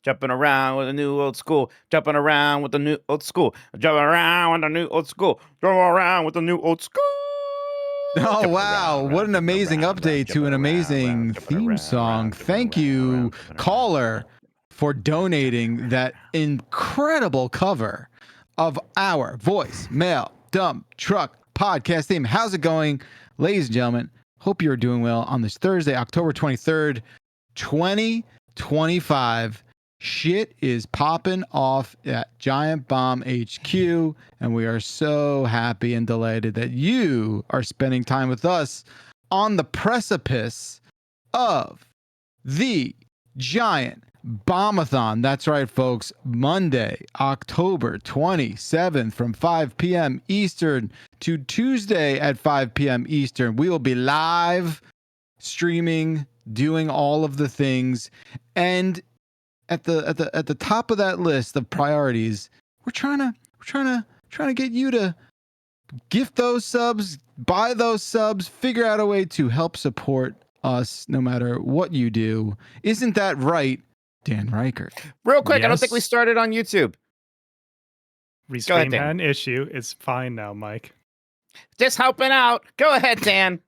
Jumping around with the new old school. Jumping around with the new old school. Jumping around with the new old school. Jumping around with the new old school. Oh, wow. What an amazing update to an amazing theme song. Thank you, caller, for donating that incredible cover of our voicemail dump truck podcast theme. How's it going, ladies and gentlemen? Hope you're doing well on this Thursday, October 23rd, 2025. Shit is popping off at Giant Bomb HQ, and we are so happy and delighted that you are spending time with us on the precipice of the Giant Bombathon. That's right, folks. Monday, October 27th from 5 p.m. Eastern to Tuesday at 5 p.m. Eastern. We will be live streaming, doing all of the things, and at the top of that list of priorities, we're trying to get you to gift those subs, buy those subs, figure out a way to help support us no matter what you do. Isn't that right, Dan Reichert? Real quick, yes. I don't think we started on YouTube. Restream had an issue. It's fine now, Mike. Just helping out. Go ahead, Dan.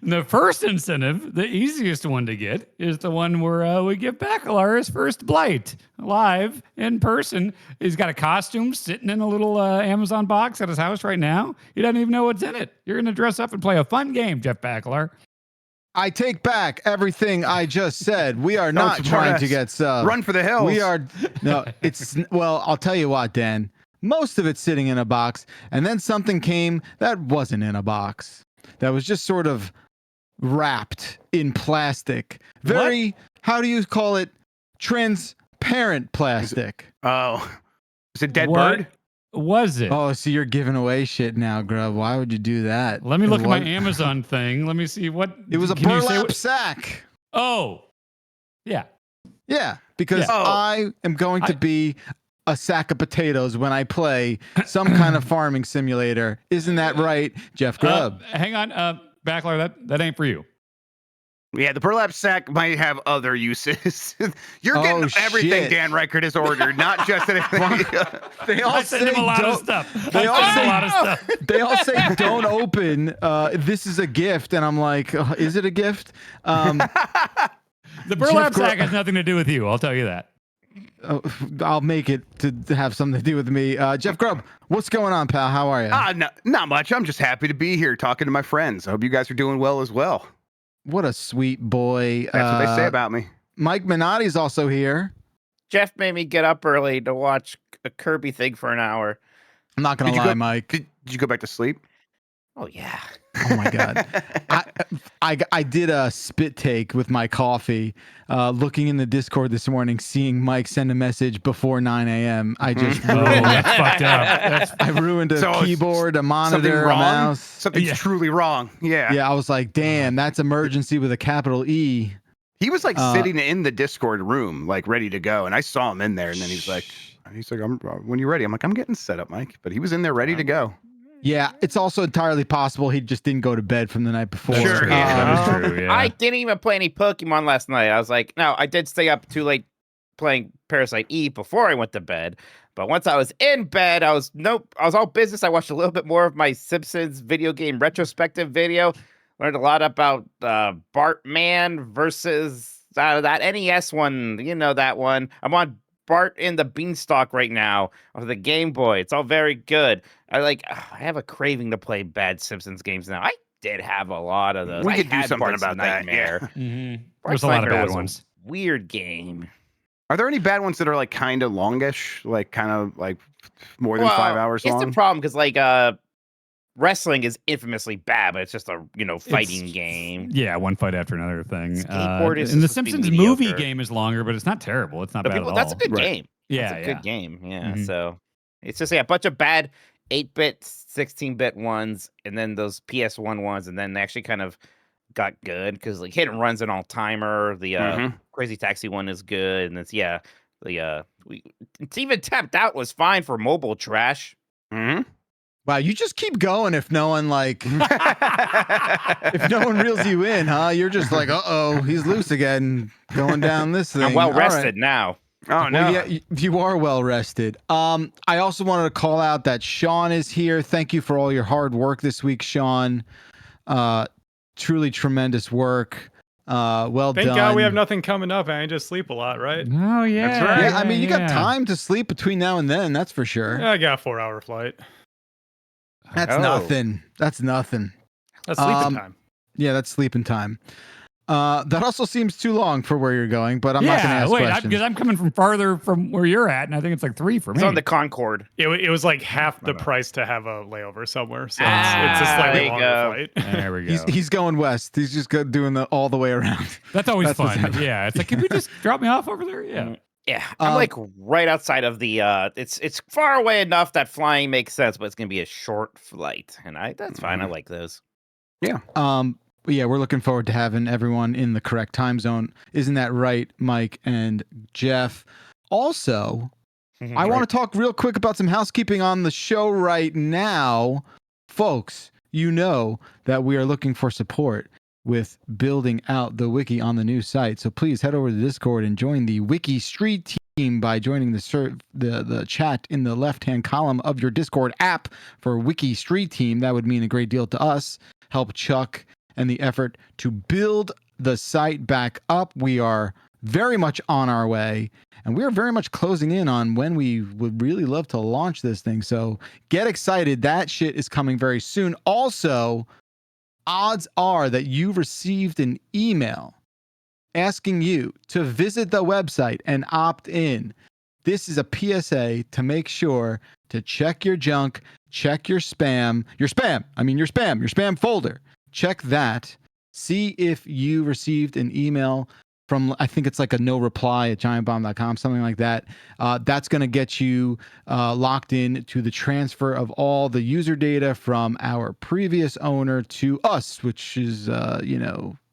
The first incentive, the easiest one to get, is the one where we give Bacalar his first blight live in person. He's got a costume sitting in a little Amazon box at his house right now. He doesn't even know what's in it. You're going to dress up and play a fun game, Jeff Bacalar. I take back everything I just said. We are not trying to get subs. Run for the hills. We are well, I'll tell you what, Dan. Most of it's sitting in a box, and then something came that wasn't in a box. That was just sort of wrapped in plastic. Very, what? How do you call it? Transparent plastic. Is it dead bird? Was it? Oh, so you're giving away shit now, Grub. Why would you do that? Let me look at my Amazon thing. Let me see what. It was a burlap sack. Oh. Yeah. Yeah, because I am going to be a sack of potatoes when I play some kind of farming simulator. Isn't that right, Jeff Grubb? Hang on, Backlar, that ain't for you. Yeah, the burlap sack might have other uses. You're getting everything shit. Dan Reichert has ordered, not just anything. They all send him a lot of stuff. They all say don't open. This is a gift, and I'm like, is it a gift? The burlap sack has nothing to do with you. I'll tell you that. I'll make it to have something to do with me. Jeff Grubb, what's going on, pal? How are you? Not much. I'm just happy to be here talking to my friends. I hope you guys are doing well as well. What a sweet boy. That's what they say about me. Mike Minotti's also here. Jeff made me get up early to watch a Kirby thing for an hour. I'm not going to lie, Mike. Did you go back to sleep? Oh, yeah. Oh, my God. I did a spit take with my coffee, looking in the Discord this morning, seeing Mike send a message before 9 a.m. I just ruined that's fucked up. I ruined a keyboard, a monitor, a mouse. Something's truly wrong. Yeah. Yeah, I was like, damn, that's emergency with a capital E. He was like sitting in the Discord room, like ready to go. And I saw him in there. And then he's like, when you're ready, I'm like, I'm getting set up, Mike. But he was in there ready to go. Yeah, it's also entirely possible he just didn't go to bed from the night before. Sure, that is true. Yeah. I didn't even play any Pokemon last night. I was like, no, I did stay up too late playing Parasite Eve before I went to bed. But once I was in bed, I was all business. I watched a little bit more of my Simpsons video game retrospective video. Learned a lot about Bartman versus that NES one. You know that one. I'm on Bart in the Beanstalk right now of the Game Boy. It's all very good. I have a craving to play bad Simpsons games now. I did have a lot of those. We could do something about that. Yeah. Mm-hmm. There's a lot of bad ones. Weird game. Are there any bad ones that are like kind of longish, like kind of like more than 5 hours long? It's the problem because wrestling is infamously bad, but it's just a fighting game. Yeah, one fight after another thing. Skateboard is and the Simpsons movie game is longer, but it's not terrible. It's not bad at all. That's a good game. Yeah, that's a good game. Yeah. So it's just a bunch of bad 8-bit, 16-bit ones, and then those PS1 ones, and then they actually kind of got good because like Hit and Run's an all-timer. The Crazy Taxi one is good, and it's it's even Tapped Out was fine for mobile trash. Mm-hmm. Wow, you just keep going if no one if no one reels you in, huh? You're just like, uh-oh, he's loose again, going down this thing. I'm well All rested right. now. Oh no! Well, yeah, you are well rested. I also wanted to call out that Sean is here. Thank you for all your hard work this week, Sean. Truly tremendous work. Well done. Thank God we have nothing coming up, and I just sleep a lot, right? Oh yeah, That's right. Yeah, I mean, you got time to sleep between now and then. That's for sure. Yeah, I got a 4-hour flight. That's nothing. That's nothing. That's sleeping time. Yeah, that's sleeping time. That also seems too long for where you're going, but I'm not going to ask questions. Because I'm coming from farther from where you're at, and I think it's like 3 for me. It's on the Concorde. It was like half the price to have a layover somewhere, so it's a slightly longer flight. There we go. He's going west. He's just doing all the way around. That's always fun. Yeah, it's like, can we just drop me off over there? Yeah. Yeah, I'm like right outside of the. It's far away enough that flying makes sense, but it's gonna be a short flight, and that's fine. I like those. Yeah. Yeah, we're looking forward to having everyone in the correct time zone. Isn't that right, Mike and Jeff? Also, I want to talk real quick about some housekeeping on the show right now. Folks, you know that we are looking for support with building out the wiki on the new site. So please head over to Discord and join the Wiki Street team by joining the chat in the left-hand column of your Discord app for Wiki Street team. That would mean a great deal to us. Help Chuck and the effort to build the site back up. We are very much on our way, and we are very much closing in on when we would really love to launch this thing. So get excited. That shit is coming very soon. Also, odds are that you received an email asking you to visit the website and opt in. This is a PSA to make sure to check your junk, check your spam folder. Check that. See if you received an email from, I think it's like a no reply at giantbomb.com, something like that. That's going to get you locked in to the transfer of all the user data from our previous owner to us, which is,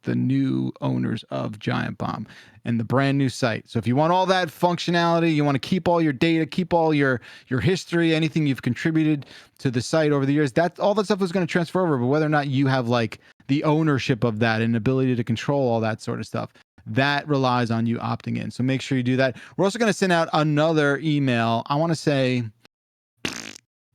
the new owners of Giant Bomb and the brand new site. So if you want all that functionality, you want to keep all your data, keep all your history, anything you've contributed to the site over the years, all that stuff is going to transfer over. But whether or not you have like the ownership of that and ability to control all that sort of stuff, that relies on you opting in. So make sure you do that. We're also going to send out another email. I want to say,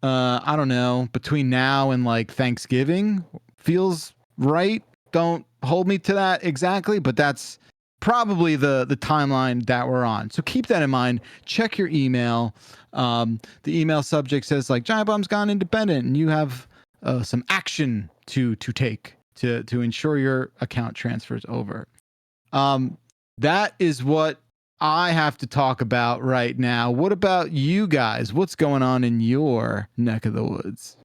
I don't know, between now and like Thanksgiving feels right. Don't hold me to that exactly, but that's probably the timeline that we're on. So keep that in mind. Check your email. The email subject says like Giant Bomb's gone independent, and you have some action to take to ensure your account transfers over. That is what I have to talk about right now. What about you guys? What's going on in your neck of the woods?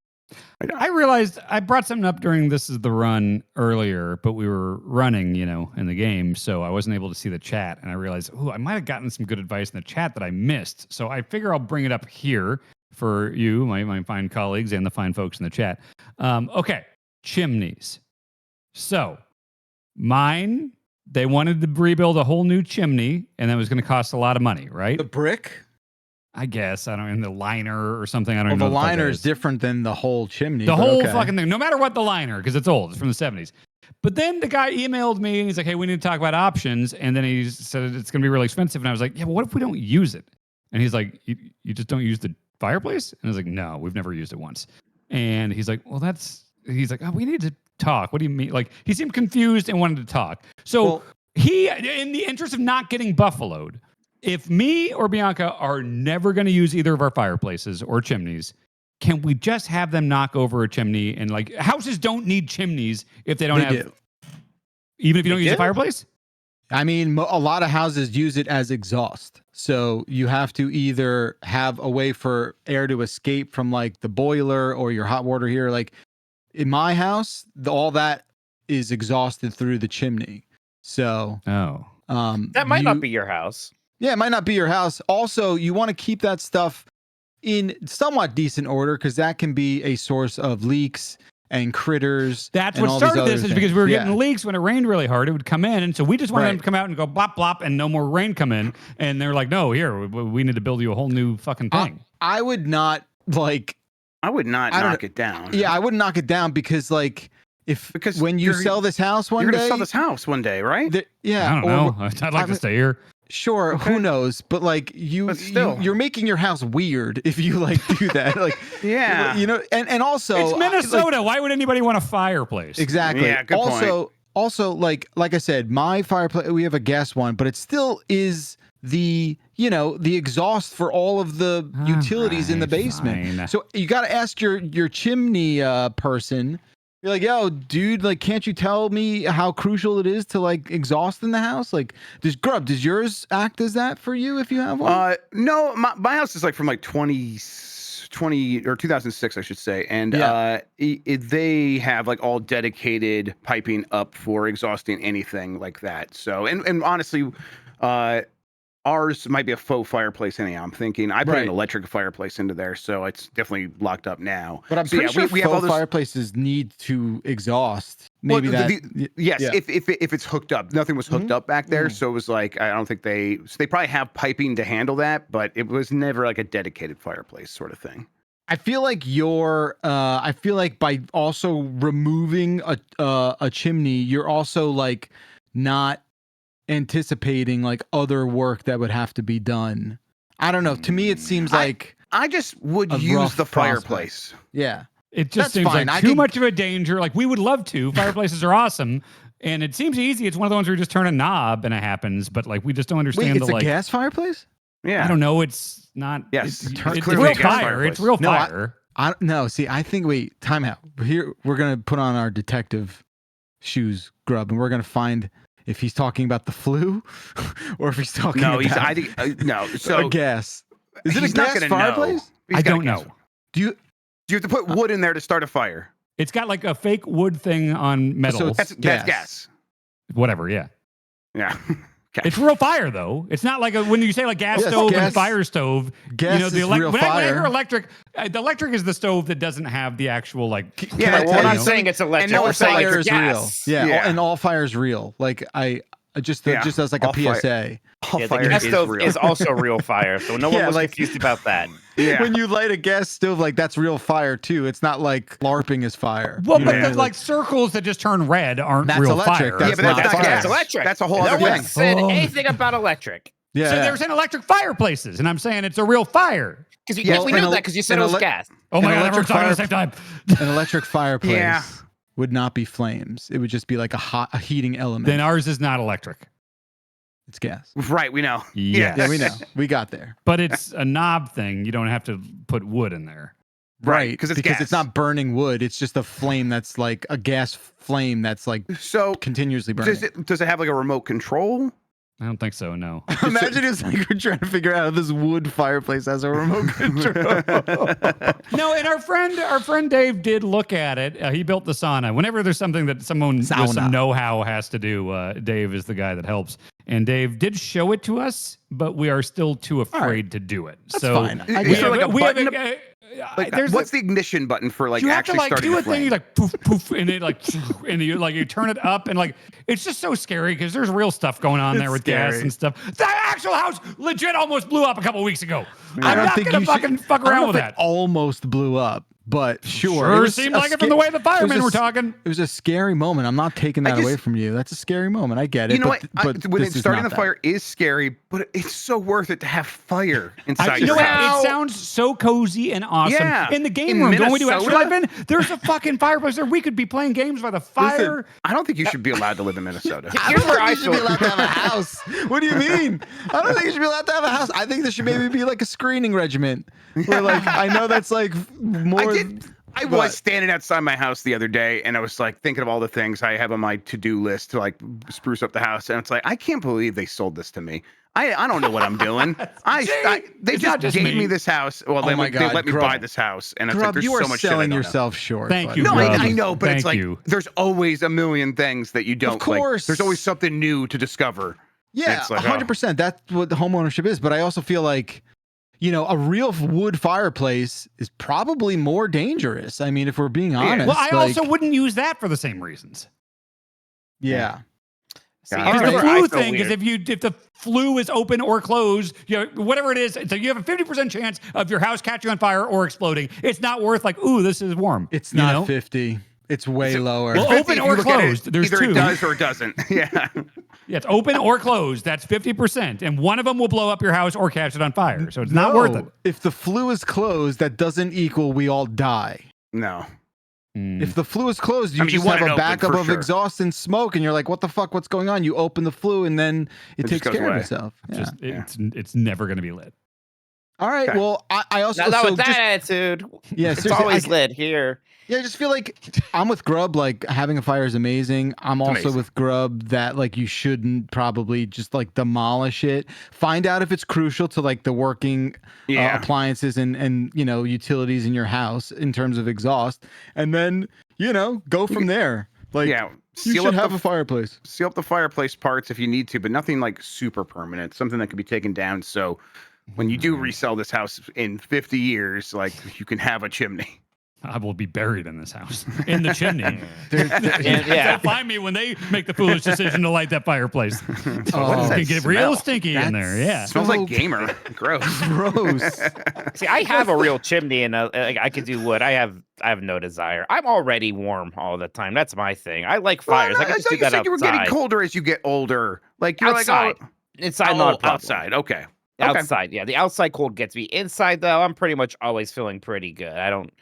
I realized I brought something up during This Is the Run earlier, but we were running, in the game, so I wasn't able to see the chat. And I realized, I might have gotten some good advice in the chat that I missed. So I figure I'll bring it up here for you, my fine colleagues, and the fine folks in the chat. Okay, chimneys. So mine, they wanted to rebuild a whole new chimney, and that was going to cost a lot of money, right? The brick? I guess. I don't know, in the liner or something. I don't know. The liner is different than the whole chimney. The whole fucking thing. No matter what the liner, because it's old. It's from the 70s. But then the guy emailed me and he's like, hey, we need to talk about options. And then he said it's going to be really expensive. And I was like, yeah, but what if we don't use it? And he's like, you just don't use the fireplace? And I was like, no, we've never used it once. And he's like, he's like, oh, we need to talk. What do you mean? Like, he seemed confused and wanted to talk. So he, in the interest of not getting buffaloed, if me or Bianca are never going to use either of our fireplaces or chimneys, can we just have them knock over a chimney? And like, houses don't need chimneys if they don't have. Even if you don't use a fireplace? I mean, a lot of houses use it as exhaust. So you have to either have a way for air to escape from like the boiler or your hot water heater. Like in my house, all that is exhausted through the chimney. So that might not be your house. Yeah, it might not be your house. Also, you want to keep that stuff in somewhat decent order because that can be a source of leaks and critters. That's what started this, is because we were getting leaks when it rained really hard. It would come in, and so we just wanted them to come out and go blop, blop, and no more rain come in. And they're like, no, here, we need to build you a whole new fucking thing. I would not, like, I would not knock it down. Yeah, I wouldn't knock it down because like when you sell this house one day, you're gonna sell this house one day, right? Yeah, I don't know. I'd like to stay here. Sure, Okay. who knows? But like you're making your house weird if you like do that. Like yeah, and also it's Minnesota. Why would anybody want a fireplace? Exactly. Yeah, good point. Also, like I said, my fireplace, we have a gas one, but it still is the exhaust for all of the utilities in the basement. Fine. So you got to ask your chimney person. You're like, yo, dude, like, can't you tell me how crucial it is to like exhaust in the house? Like, does yours act as that for you if you have one? No, my house is like from like 2020 or 2006, I should say, and they have like all dedicated piping up for exhausting anything like that. So, and honestly, ours might be a faux fireplace anyhow. I'm thinking I put an electric fireplace into there, so it's definitely locked up now. But I'm pretty sure we have all fireplaces need to exhaust. Maybe yes, if it's hooked up. Nothing was hooked up back there, so it was like I don't think they probably have piping to handle that, but it was never like a dedicated fireplace sort of thing. I feel like I feel like by also removing a chimney, you're also like not anticipating like other work that would have to be done. I don't know. To me, it seems like I just would use the fireplace. Yeah. It just seems like too much of a danger. Like we would love to. Fireplaces are awesome. And it seems easy. It's one of the ones where you just turn a knob and it happens. But like we just don't understand. Wait, it's a gas fireplace? Yeah. I don't know. It's not. Yes. It's real fire. It's real fire. No, see, I think time out. Here we're gonna put on our detective shoes, Grub, and we're gonna find if he's talking about the flu or if he's talking about no. So a gas. Is it a gas fireplace? I don't know. Do you have to put wood in there to start a fire? It's got like a fake wood thing on metal. So that's gas. Whatever, yeah. Yeah. Okay. It's real fire, though. It's not like when you say like gas stove and fire stove. Gas is real fire. When I hear electric, the electric is the stove that doesn't have the actual like. Yeah, we're not saying it's electric. And we're saying fire it's is gas. real. Yeah, and all fire is real. Like just as like a PSA. The gas stove is also real fire, so no one was confused about that. Yeah. When you light a gas stove, like that's real fire too. It's not like LARPing is fire. Well, but the like circles that just turn red aren't real electric. fire. That's but that's fire. That's electric. That's a whole other thing. No one thing. said anything about electric. Yeah. So they're saying electric fireplaces, and I'm saying it's a real fire. Because we knew that because you said it was gas. Oh my god, we're talking at the same time. An electric fireplace would not be flames. It would just be like a heating element. Then ours is not electric. It's gas. Right, we know. Yes. Yeah, we know. We got there. But it's a knob thing. You don't have to put wood in there. Right, because it's not burning wood. It's just a flame that's like a gas flame that's like continuously burning. Does it have like a remote control? I don't think so, no. Imagine it's like we're trying to figure out if this wood fireplace has a remote control. No, and our friend Dave did look at it. He built the sauna. Whenever there's something that someone with some know-how has to do, Dave is the guy that helps. And Dave did show it to us, but we are still too afraid to do it. That's fine. What's the ignition button for like you actually have to like starting do a a thing, flame? you like poof poof, and it like and you turn it up, and like it's just so scary because there's real stuff going on there with gas and stuff. That actual house legit almost blew up a couple weeks ago. I'm not gonna fucking fuck around with that. It almost blew up, but sure. It seemed like it from the way the firemen were talking. It was a scary moment. I'm not taking that away from you. That's a scary moment. I get it. You know what? But when starting the fire is scary, but it's so worth it to have fire inside you know your what? house. It sounds so cozy and awesome. Yeah. In the game room, when we do extra life in, there's a fucking fireplace there. We could be playing games by the fire. Listen, I don't think you should be allowed to live in Minnesota. Here's where I should be allowed to have a house. What do you mean? I don't think you should be allowed to have a house. I think there should maybe be like a screening regiment. Where like I know that's like more. I was standing outside my house the other day, and I was like thinking of all the things I have on my to-do list to like spruce up the house, and it's like I can't believe they sold this to me. I don't know what I'm doing. They just gave me this house. Well, they let me buy this house, and it's like there's so much shit I don't know. You are selling yourself short. Thank you. No, Grub. I know, but it's like you. there's always a million things that you don't. Of course, like, there's always something new to discover. Yeah, 100%. That's what the home ownership is. But I also feel like, a real wood fireplace is probably more dangerous. I mean, if we're being honest. Well, I also wouldn't use that for the same reasons. Yeah. See, God. here's The where I flu feel thing is weird. if the flu is open or closed, whatever it is, so you have a 50% chance of your house catching on fire or exploding. It's not worth like, ooh, this is warm. It's not you know? 50. It's way lower. Well, 50 open if you or look at it, closed. There's either two. it does or it doesn't. Yeah. Yeah, it's open or closed. That's 50%. And one of them will blow up your house or catch it on fire. So it's not worth it. If the flue is closed, that doesn't equal we all die. No. If the flue is closed, you I mean, you just want have it a open backup for of sure. exhaust and smoke, and you're like, what the fuck? What's going on? You open the flue, and then it just takes goes care of away. itself. Yeah. It's never going to be lit. All right. Okay. Well, I also Not so with that just, attitude. yeah, It's seriously, always lit here. Yeah, I just feel like I'm with Grub. Like having a fire is amazing. I'm also amazing. with Grub that like you shouldn't probably just like demolish it. Find out if it's crucial to like the working appliances and utilities in your house in terms of exhaust, and then go from there. Like you should have a fireplace. Seal up the fireplace parts if you need to, but nothing like super permanent. Something that can be taken down. So when you do resell this house in 50 years, like you can have a chimney. I will be buried in this house, in the chimney. Yeah. They'll find me when they make the foolish decision to light that fireplace. What is It that can get smell? real stinky in there. Yeah. It smells like gamer. Gross. Gross. See, I have a real chimney, and I could do wood. I have no desire. I'm already warm all the time. That's my thing. I like fires. I can just do that outside. You were getting colder as you get older. Like you're Outside. like, Inside, not a problem. outside. Okay. Outside, yeah. The outside cold gets me. Inside, though, I'm pretty much always feeling pretty good. I don't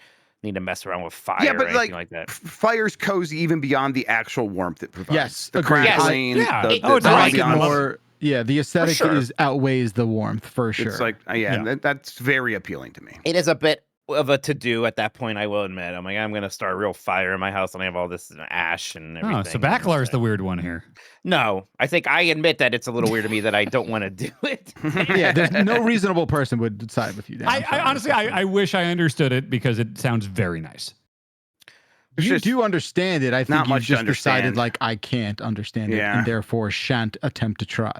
need to mess around with fire or anything like that. Fire's cozy even beyond the actual warmth it provides. Yes, the agreed. crackling. Yeah. The Oh, it's I like it ambiance. more. Yeah, the aesthetic is outweighs the warmth for sure. It's like, that's very appealing to me. It is a bit of a to-do at that point, I will admit. I'm like, I'm going to start a real fire in my house, and I have all this ash and everything. Oh, so Bacalar is the weird one here. No, I think I admit that it's a little weird to me that I don't want to do it. Yeah, there's no reasonable person would side with you. Dan. I honestly, I wish I understood it because it sounds very nice. You do understand it. I think you just decided understand. like I can't understand it and therefore shan't attempt to try.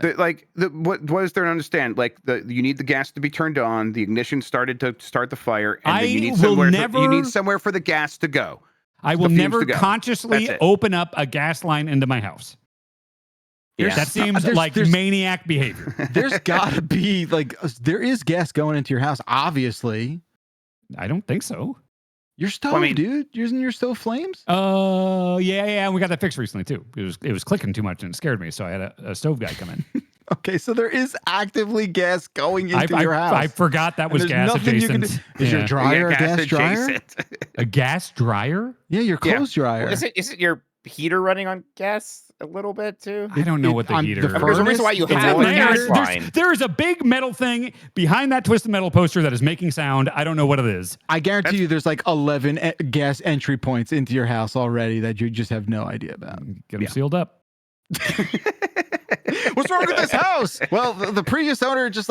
What is there to understand? Like you need the gas to be turned on. The ignition started to start the fire, and then you need somewhere for the gas to go. I will never consciously open up a gas line into my house. Yeah. That seems like maniac behavior. There's got to be there is gas going into your house. Obviously, I don't think so. Your stove, dude, using your stove flames? Yeah. We got that fixed recently too. It was clicking too much and it scared me, so I had a stove guy come in. Okay, so there is actively gas going into your house. I forgot that was gas adjacent. Is your dryer a gas dryer? A gas dryer? Yeah, your clothes dryer. Well, is it your heater running on gas a little bit too? I don't know what the heater. There's a reason why you have a gas line. There's a big metal thing behind that twisted metal poster that is making sound. I don't know what it is. I guarantee you there's like 11 gas entry points into your house already that you just have no idea about. Get them sealed up. What's wrong with this house? Well, the previous owner just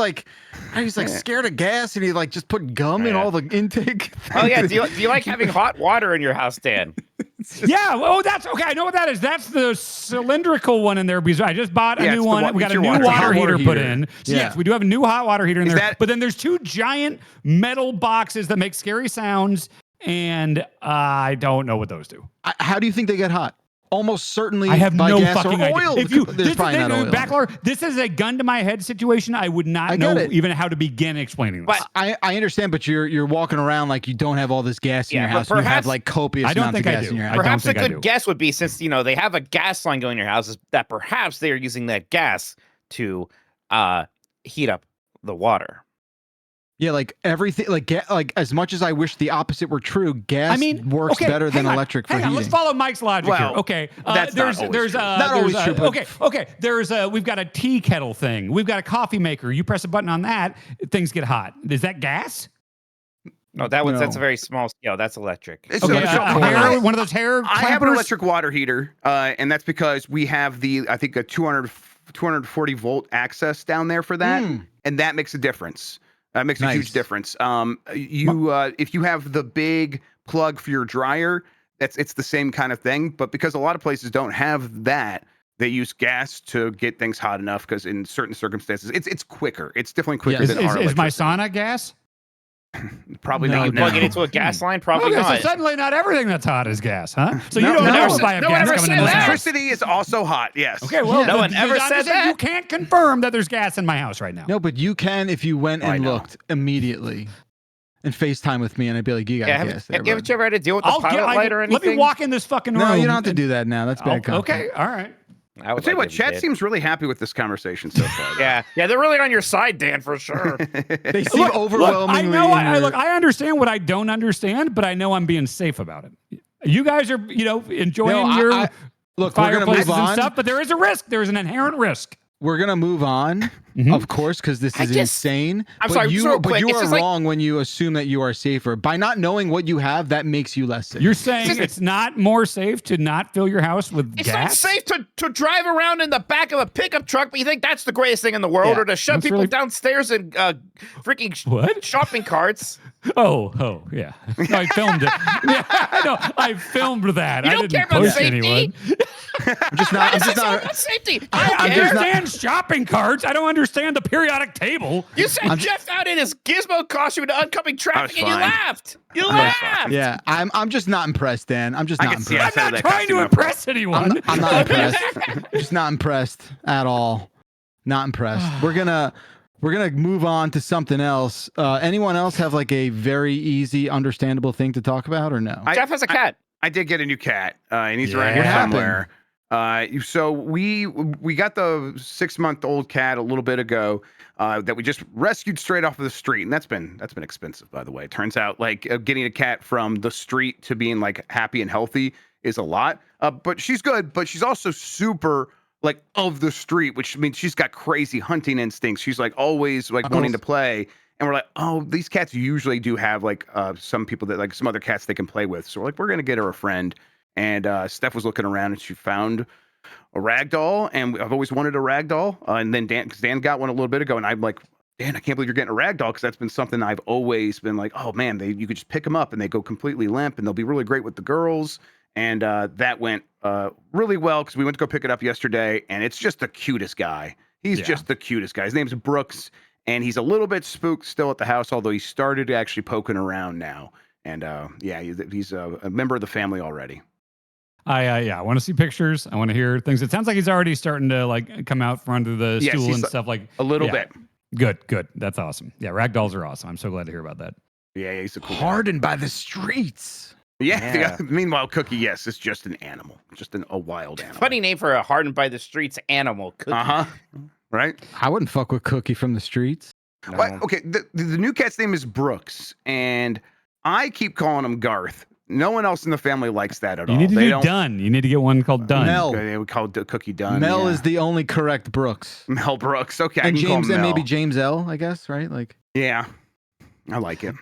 he's scared of gas, and he just put gum in all the intake. Oh yeah, do you like having hot water in your house, Dan? Yeah, well, that's okay. I know what that is. That's the cylindrical one in there because I just bought a new one. We got a new water heater put in. So yes, we do have a new hot water heater in there. But then there's two giant metal boxes that make scary sounds, and I don't know what those do. How do you think they get hot? Almost certainly I have by no gas fucking or idea. oil. There's probably not oil. Bacalar, this is a gun to my head situation. I would not know even how to begin explaining this. But I understand, but you're walking around like you don't have all this gas in your house. You have like copious amounts of gas in your house. Perhaps a good guess would be, since they have a gas line going in your house, is that perhaps they are using that gas to heat up the water. Yeah, like everything, like as much as I wish the opposite were true, gas works better than electric for heating. Let's follow Mike's logic here. Okay, that's there's not always true. Okay, we've got a tea kettle thing. We've got a coffee maker. You press a button on that, things get hot. Is that gas? No, that's a very small scale. That's electric. It's one of those hair clampers? I have an electric water heater, and that's because we have I think a 240 volt access down there for that, and that makes a difference. That makes a huge difference. If you have the big plug for your dryer, it's the same kind of thing. But because a lot of places don't have that, they use gas to get things hot enough. Because in certain circumstances, it's quicker. It's definitely quicker than our electricity. Is my sauna gas? Probably No, not Plug it now. into a gas line? Probably Okay, so not. suddenly not everything that's hot is gas, huh? So No, you don't no know one if I have no one gas ever coming in said this that. house. Electricity is also hot. Yes. Okay, well, No one ever I'm said just saying that. you can't confirm that there's gas in my house right now. No, but you can if you went I and know. looked immediately and FaceTime with me, and I'd be like, "You got Yeah, gas there, haven't bud." you ever had to deal with the pilot light or anything? Let me walk in this fucking room. No, you don't have to do that now. That's bad. Okay, all right. I I'll would tell you like what, if you Chat did. seems really happy with this conversation so far. though. Yeah, they're really on your side, Dan, for sure. They seem Look, I overwhelmingly. know. in your- I understand what I don't understand, but I know I'm being safe about it. You guys are, enjoying your Look, we're gonna fireplaces move and on. stuff, but there is a risk. There is an inherent risk. We're gonna move on, Mhm. of course, because this is insane. I'm but sorry, just real but quick, you it's are just like- wrong when you assume that you are safer. By not knowing what you have, that makes you less safe. You're saying it's not more safe to not fill your house with It's not gas? safe to drive around in the back of a pickup truck, but you think that's the greatest thing in the world, Yeah, or to shove that's people really- downstairs in freaking What? shopping carts. Oh, yeah. No, I filmed it. Yeah, I know. I filmed that. You I don't didn't care about push safety? anyone. I'm just not. I'm This just is all not. about safety. I I'm just not- understand shopping carts. I don't understand the periodic table. You sent Jeff out in his gizmo costume to oncoming traffic, and you fine. laughed. You was laughed. Yeah, I'm just not impressed, Dan. I'm just I not can see impressed. I'm outside of not that trying to costume impress anyone. I'm not impressed. Just not impressed at all. Not impressed. We're gonna move on to something else. Anyone else have like a very easy, understandable thing to talk about, or no? Jeff has a cat. I did get a new cat, and he's around Yeah. here What happened? somewhere. So we got the 6-month-old cat a little bit ago that we just rescued straight off of the street, and that's been expensive, by the way. It turns out like getting a cat from the street to being like happy and healthy is a lot. But she's good, but she's also super like of the street, which means she's got crazy hunting instincts. She's like always like wanting to play. And we're like, oh, these cats usually do have like some people that like some other cats they can play with. So we're like, we're gonna get her a friend. And Steph was looking around and she found a rag doll, and I've always wanted a rag doll. And then Dan got one a little bit ago, and I'm like, Dan, I can't believe you're getting a rag doll, because that's been something I've always been like, oh man, you could just pick them up and they go completely limp, and they'll be really great with the girls. And that went really well, because we went to go pick it up yesterday, and it's just the cutest guy. He's just the cutest guy. His name's Brooks, and he's a little bit spooked still at the house, although he started actually poking around now. And he's a member of the family already. I want to see pictures. I want to hear things. It sounds like he's already starting to like come out from under the Yes, stool he's and like- stuff. Like A little bit. Good. That's awesome. Yeah, rag dolls are awesome. I'm so glad to hear about that. Yeah, he's a cool guy. Hardened by the streets. Yeah. Meanwhile, Cookie, yes, it's just an animal, just a wild animal. Funny name for a hardened by the streets animal. Cookie. Right. I wouldn't fuck with Cookie from the streets. No. Well, okay. The new cat's name is Brooks, and I keep calling him Garth. No one else in the family likes that at all. You need to They do don't. Dunn. You need to get one called Dunn. Mel. Okay, we call Cookie Dunn. Mel yeah. is the only correct Brooks. Mel Brooks. Okay, I And can call James, him and Mel. maybe James L, I guess, right? Like, Yeah, I like it.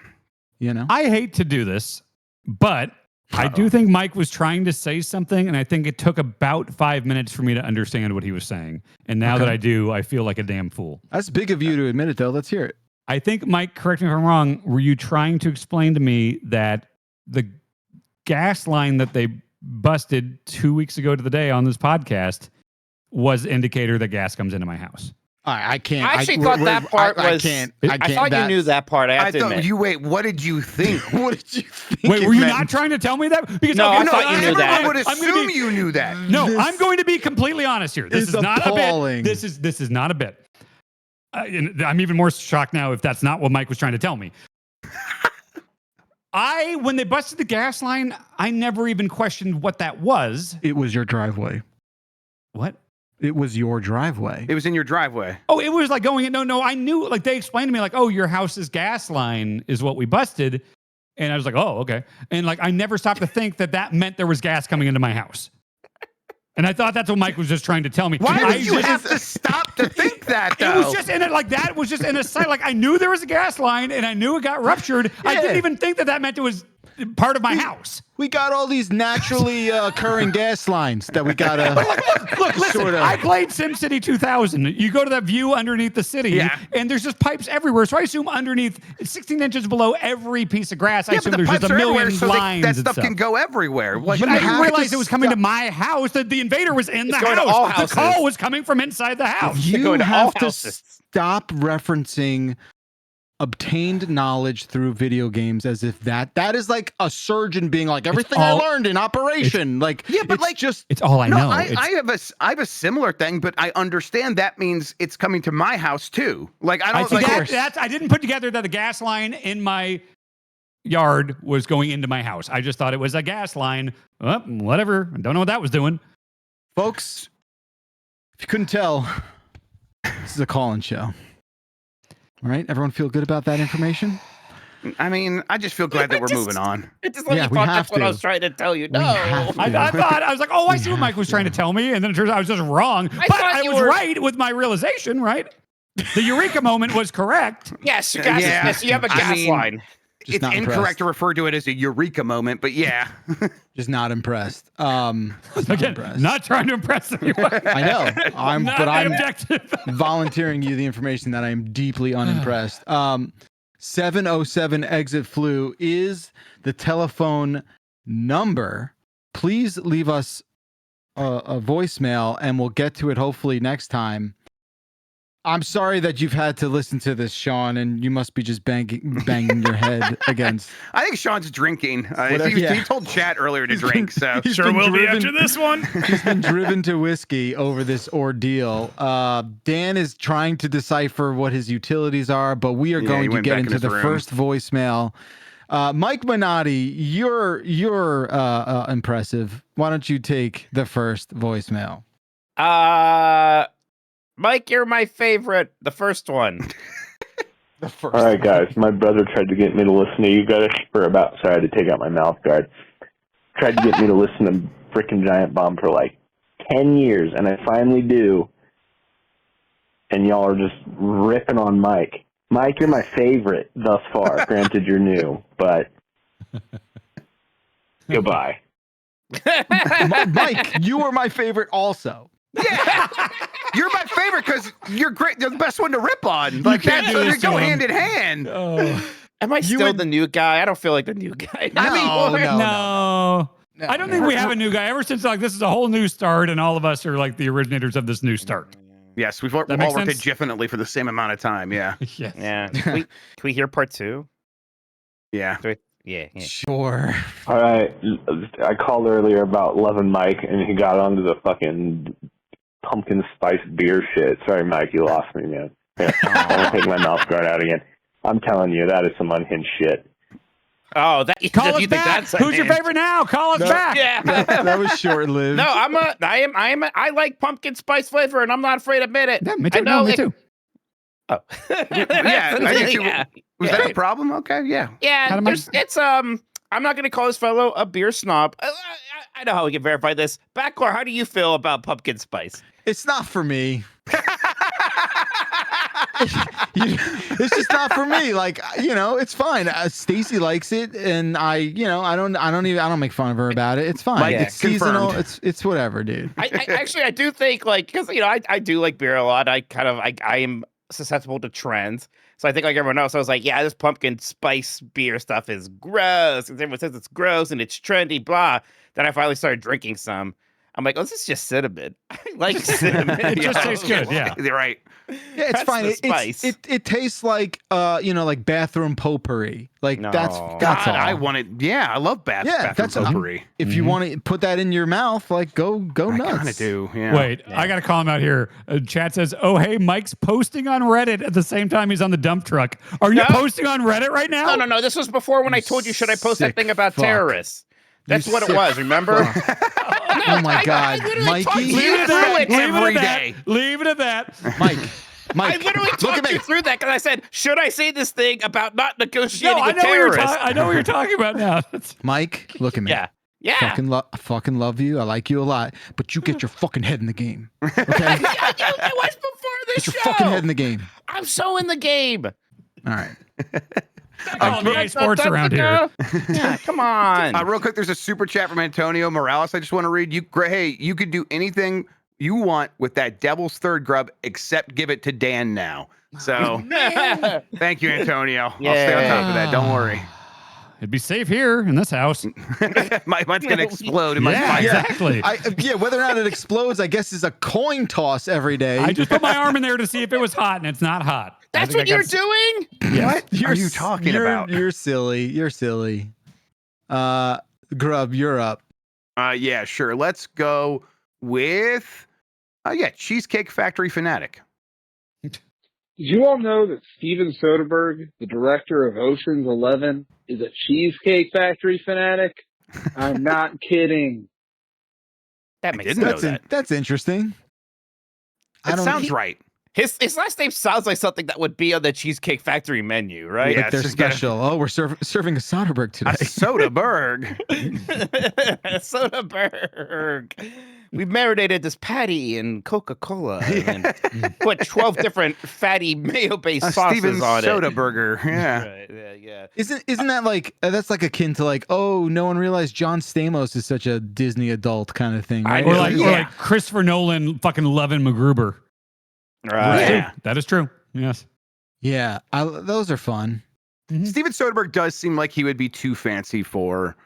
you know. I hate to do this, but I do think Mike was trying to say something, and I think it took about 5 minutes for me to understand what he was saying. And now that I do, I feel like a damn fool. That's big of you to admit it, though. Let's hear it. I think, Mike, correct me if I'm wrong, were you trying to explain to me that the gas line that they busted 2 weeks ago to the day on this podcast was indicator that gas comes into my house? I can't. I actually thought that part was. I can't. I thought you knew that part. I have to admit. Wait, what did you think? What did you think? Wait, it were you meant? not trying to tell me that? Because No, I okay, thought you knew that. I would I'm gonna assume be- you knew that. No, This I'm going to be completely honest here. This is is not appalling. a bit. This is not a bit. And I'm even more shocked now if that's not what Mike was trying to tell me. When they busted the gas line, I never even questioned what that was. It was your driveway. What? It was your driveway. It was in your driveway. Oh, it was like going in. No, I knew, like they explained to me like, oh, your house's gas line is what we busted. And I was like, oh, okay. And like, I never stopped to think that meant there was gas coming into my house. And I thought that's what Mike was just trying to tell me. Why I would you just- have to stop to think that, It though? was just in it like that was just in a sight. Like I knew there was a gas line and I knew it got ruptured. I Yeah. didn't even think that meant it was part of my house. We got all these naturally occurring gas lines that we gotta. Look, listen, Sorta. I played SimCity 2000. You go to that view underneath the city, Yeah. and there's just pipes everywhere. So I assume underneath, 16 inches below every piece of grass, I Yeah, assume but the there's just pipes a are million everywhere, so lines that and stuff can go everywhere. Like, But you I didn't have realize to it was coming to stop. my house. That the invader was in the going to house. all The houses. call was coming from inside the house. You're You going to all have to houses. stop referencing obtained knowledge through video games as if that is like a surgeon being like everything I learned in operation. Like, yeah, but it's like just It's all I know. I have a similar thing, but I understand that means it's coming to my house too. Like I don't I didn't put together that the gas line in my yard was going into my house. I just thought it was a gas line. Whatever. I don't know what that was doing. folks, if you couldn't tell, this is a call-in show. All right, everyone feel good about that information? I mean, I just feel glad that we're moving on. It's just like you thought that's what I was trying to tell you. No. I thought, I was like, I see what Mike was trying to tell me. And then it turns out I was just wrong. But I was right with my realization, right? The eureka moment was correct. Yes, you have a gas line. It's incorrect to refer to it as a eureka moment, but yeah. Just not impressed. Again, not trying to impress anyone. I know. I'm objective. volunteering you the information that I'm deeply unimpressed. 707 exit flu is the telephone number. Please leave us a voicemail and we'll get to it hopefully next time. I'm sorry that you've had to listen to this, Sean, and you must be just banging your head against. I think Sean's drinking. He told chat earlier to drink, so sure will be after this one. He's been driven to whiskey over this ordeal. Dan is trying to decipher what his utilities are, but we are going to get into the first voicemail. Mike Minotti, you're impressive. Why don't you take the first voicemail? Mike, you're my favorite. The first one. The first. All right, guys. My brother tried to get me to listen to you guys for about. Sorry, I had to take out my mouth guard. Tried to get me to listen to frickin' Giant Bomb for like 10 years, and I finally do. And y'all are just ripping on Mike. Mike, you're my favorite thus far. Granted, you're new, but goodbye. Mike, you are my favorite also. Yeah. You're my favorite because you're great. You're the best one to rip on. Like can't that's do this they go to him. hand in hand. Am I still the new guy? I don't feel like the new guy. No. I don't think we have a new guy ever since like this is a whole new start, and all of us are like the originators of this new start. Yes, we've all worked indefinitely for the same amount of time. Yeah. Yes. Yeah. Can we hear part two? Yeah. Yeah. Sure. All right. I called earlier about loving Mike, and he got onto the fucking pumpkin spice beer shit. Sorry, Mike, you lost me, man. Yeah, I'm gonna take my mouth guard out again. I'm telling you, that is some unhinged shit. Oh, Call us back. Who's your favorite now? Call us back. Yeah. That was short-lived. No, I like pumpkin spice flavor, and I'm not afraid to admit it. Yeah, me too. Me too. Oh. Yeah. Was that a problem? Okay. Yeah. Yeah. It's I'm not gonna call this fellow a beer snob. I know how we can verify this. Backcore, how do you feel about pumpkin spice? It's not for me. It's just not for me. Like, it's fine. Stacy likes it, and I don't make fun of her about it. It's fine. Like, it's seasonal. confirmed. It's whatever, dude. I do think because I do like beer a lot. I am susceptible to trends. So I think like everyone else, I was like, yeah, this pumpkin spice beer stuff is gross. And everyone says it's gross and it's trendy, blah. Then I finally started drinking some. I'm like, oh, this is just cinnamon. I like cinnamon. It just tastes good. Yeah. You're right. Yeah, it's fine. It tastes like like bathroom potpourri. Like that's all. I love bathroom potpourri. If you want to put that in your mouth, like go nuts. I kind of do. Yeah. Wait, I got to call him out here. Chat says, "Oh, hey, Mike's posting on Reddit at the same time he's on the dump truck. Are you posting on Reddit right now?" No. This was before when I told you, should I post that thing about terrorists? That's what it was. Remember? Oh my God, Mikey! Leave it at that. Mike. I literally talked you through that because I said, should I say this thing about not negotiating with terrorists? I know what you're talking about now. Mike, look at me. Yeah. I fucking love you. I like you a lot, but you get your fucking head in the game. Okay? It was before this show. Get your fucking head in the game. I'm so in the game. All right. Sports around here. Yeah, come on. Real quick, there's a super chat from Antonio Morales. I just want to read you. Hey, you could do anything you want with that devil's third grub except give it to Dan now. So thank you, Antonio. I'll stay on top of that. Don't worry. It'd be safe here in this house. Mine's going to explode in my spine. Exactly. Whether or not it explodes, I guess, is a coin toss every day. I just put my arm in there to see if it was hot, and it's not hot. That's what you're doing? What are you talking about? You're silly. You're silly. Grub, you're up. Yeah, sure. Let's go with Cheesecake Factory fanatic. Did you all know that Steven Soderbergh, the director of Ocean's 11, is a Cheesecake Factory fanatic? I'm not kidding. That makes didn't sense. know that. That's interesting. That sounds right. His last name sounds like something that would be on the Cheesecake Factory menu, right? Yeah, Like they're special. Oh, we're serving a Soderbergh today. A Soderbergh. Soderbergh. We've marinated this patty in Coca-Cola and put 12 different fatty mayo-based sauces Steven on it. Soderbergh. Yeah. Right, yeah. Isn't that like that's like akin to like, oh, no one realized John Stamos is such a Disney adult kind of thing, right? Or like Christopher Nolan fucking loving MacGruber. Right. Yeah. That is true. Yes. Yeah, those are fun. Steven Soderbergh does seem like he would be too fancy for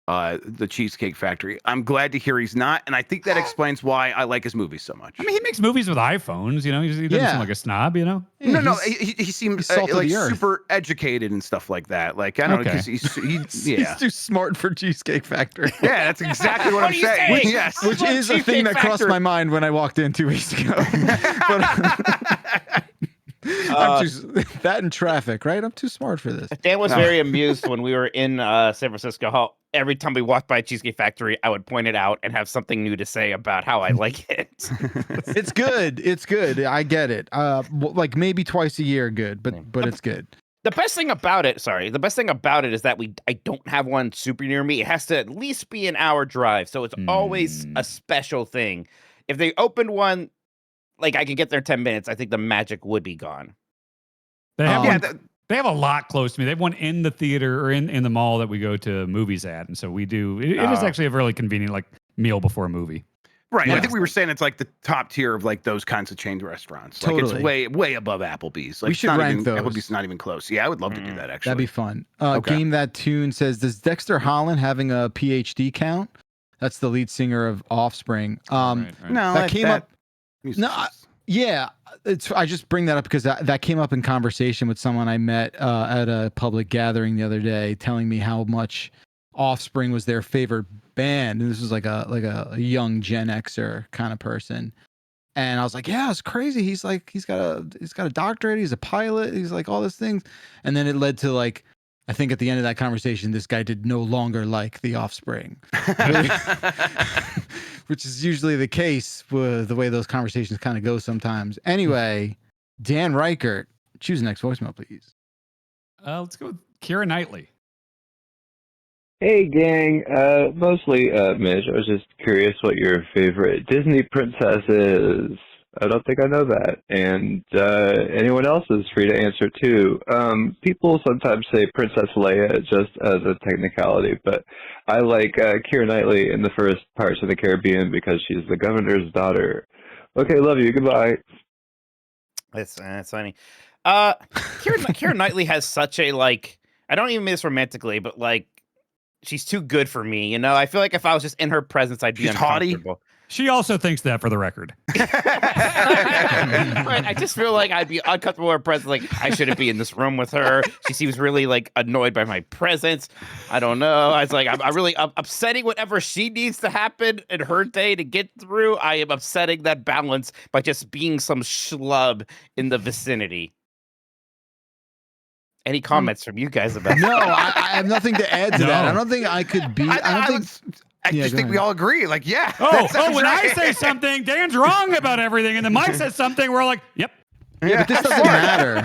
the Cheesecake Factory. I'm glad to hear he's not, and I think that explains why I like his movies so much. I mean, he makes movies with iPhones, you know. He doesn't seem like a snob, you know. No, he seems like super educated and stuff like that. Like I don't know, because he's He's too smart for Cheesecake Factory. Yeah, that's exactly what I'm saying. Which is a thing that crossed my mind when I walked in 2 weeks ago. I'm that and traffic, right? I'm too smart for this. Dan was very amused when we were in San Francisco. How every time we walked by Cheesecake Factory, I would point it out and have something new to say about how I like it. It's good. It's good. I get it. Like maybe twice a year, good, but it's good. The best thing about it is that I don't have one super near me. It has to at least be an hour drive, so it's always a special thing. If they opened one, like I can get there in 10 minutes, I think the magic would be gone. They have they have a lot close to me. They have one in the theater or in the mall that we go to movies at, and so we do. It is actually a really convenient like meal before a movie. Right. Yeah. I think we were saying it's like the top tier of like those kinds of chain restaurants. Totally. Like it's way above Applebee's. Like We should rank those. Applebee's not even close. Yeah, I would love to do that actually. That'd be fun. Okay. Game That Tune says, does Dexter Holland having a PhD count? That's the lead singer of Offspring. No, that came up. No, Yeah, I just bring that up because that came up in conversation with someone I met at a public gathering the other day, telling me how much Offspring was their favorite band, and this was like a young Gen Xer kind of person. And I was like, yeah, it's crazy. He's got a doctorate. He's a pilot. He's like all these things. And then it led to like, I think at the end of that conversation, this guy did no longer like the Offspring, which is usually the case with the way those conversations kind of go sometimes. Anyway, Dan Reichert, choose the next voicemail, please. Let's go with Keira Knightley. Hey, gang. Mostly Mitch. I was just curious what your favorite Disney princess is. I don't think I know that. And anyone else is free to answer, too. People sometimes say Princess Leia just as a technicality, but I like Keira Knightley in the first Pirates of the Caribbean because she's the governor's daughter. Okay, love you. Goodbye. That's funny. Keira Knightley has such a, like, I don't even mean this romantically, but, like, she's too good for me, you know? I feel like if I was just in her presence, I'd be uncomfortable. Haughty. She also thinks that, for the record. I just feel like I'd be uncomfortable with her presence. Like, I shouldn't be in this room with her. She seems really, like, annoyed by my presence. I don't know. I was like, I'm really upsetting whatever she needs to happen in her day to get through. I am upsetting that balance by just being some schlub in the vicinity. Any comments from you guys about No, I have nothing to add to that. I don't think I could be. I just think we all agree. Like, yeah. When I say something, Dan's wrong about everything, and then Mike says something, we're like, yep. Yeah, but this doesn't matter.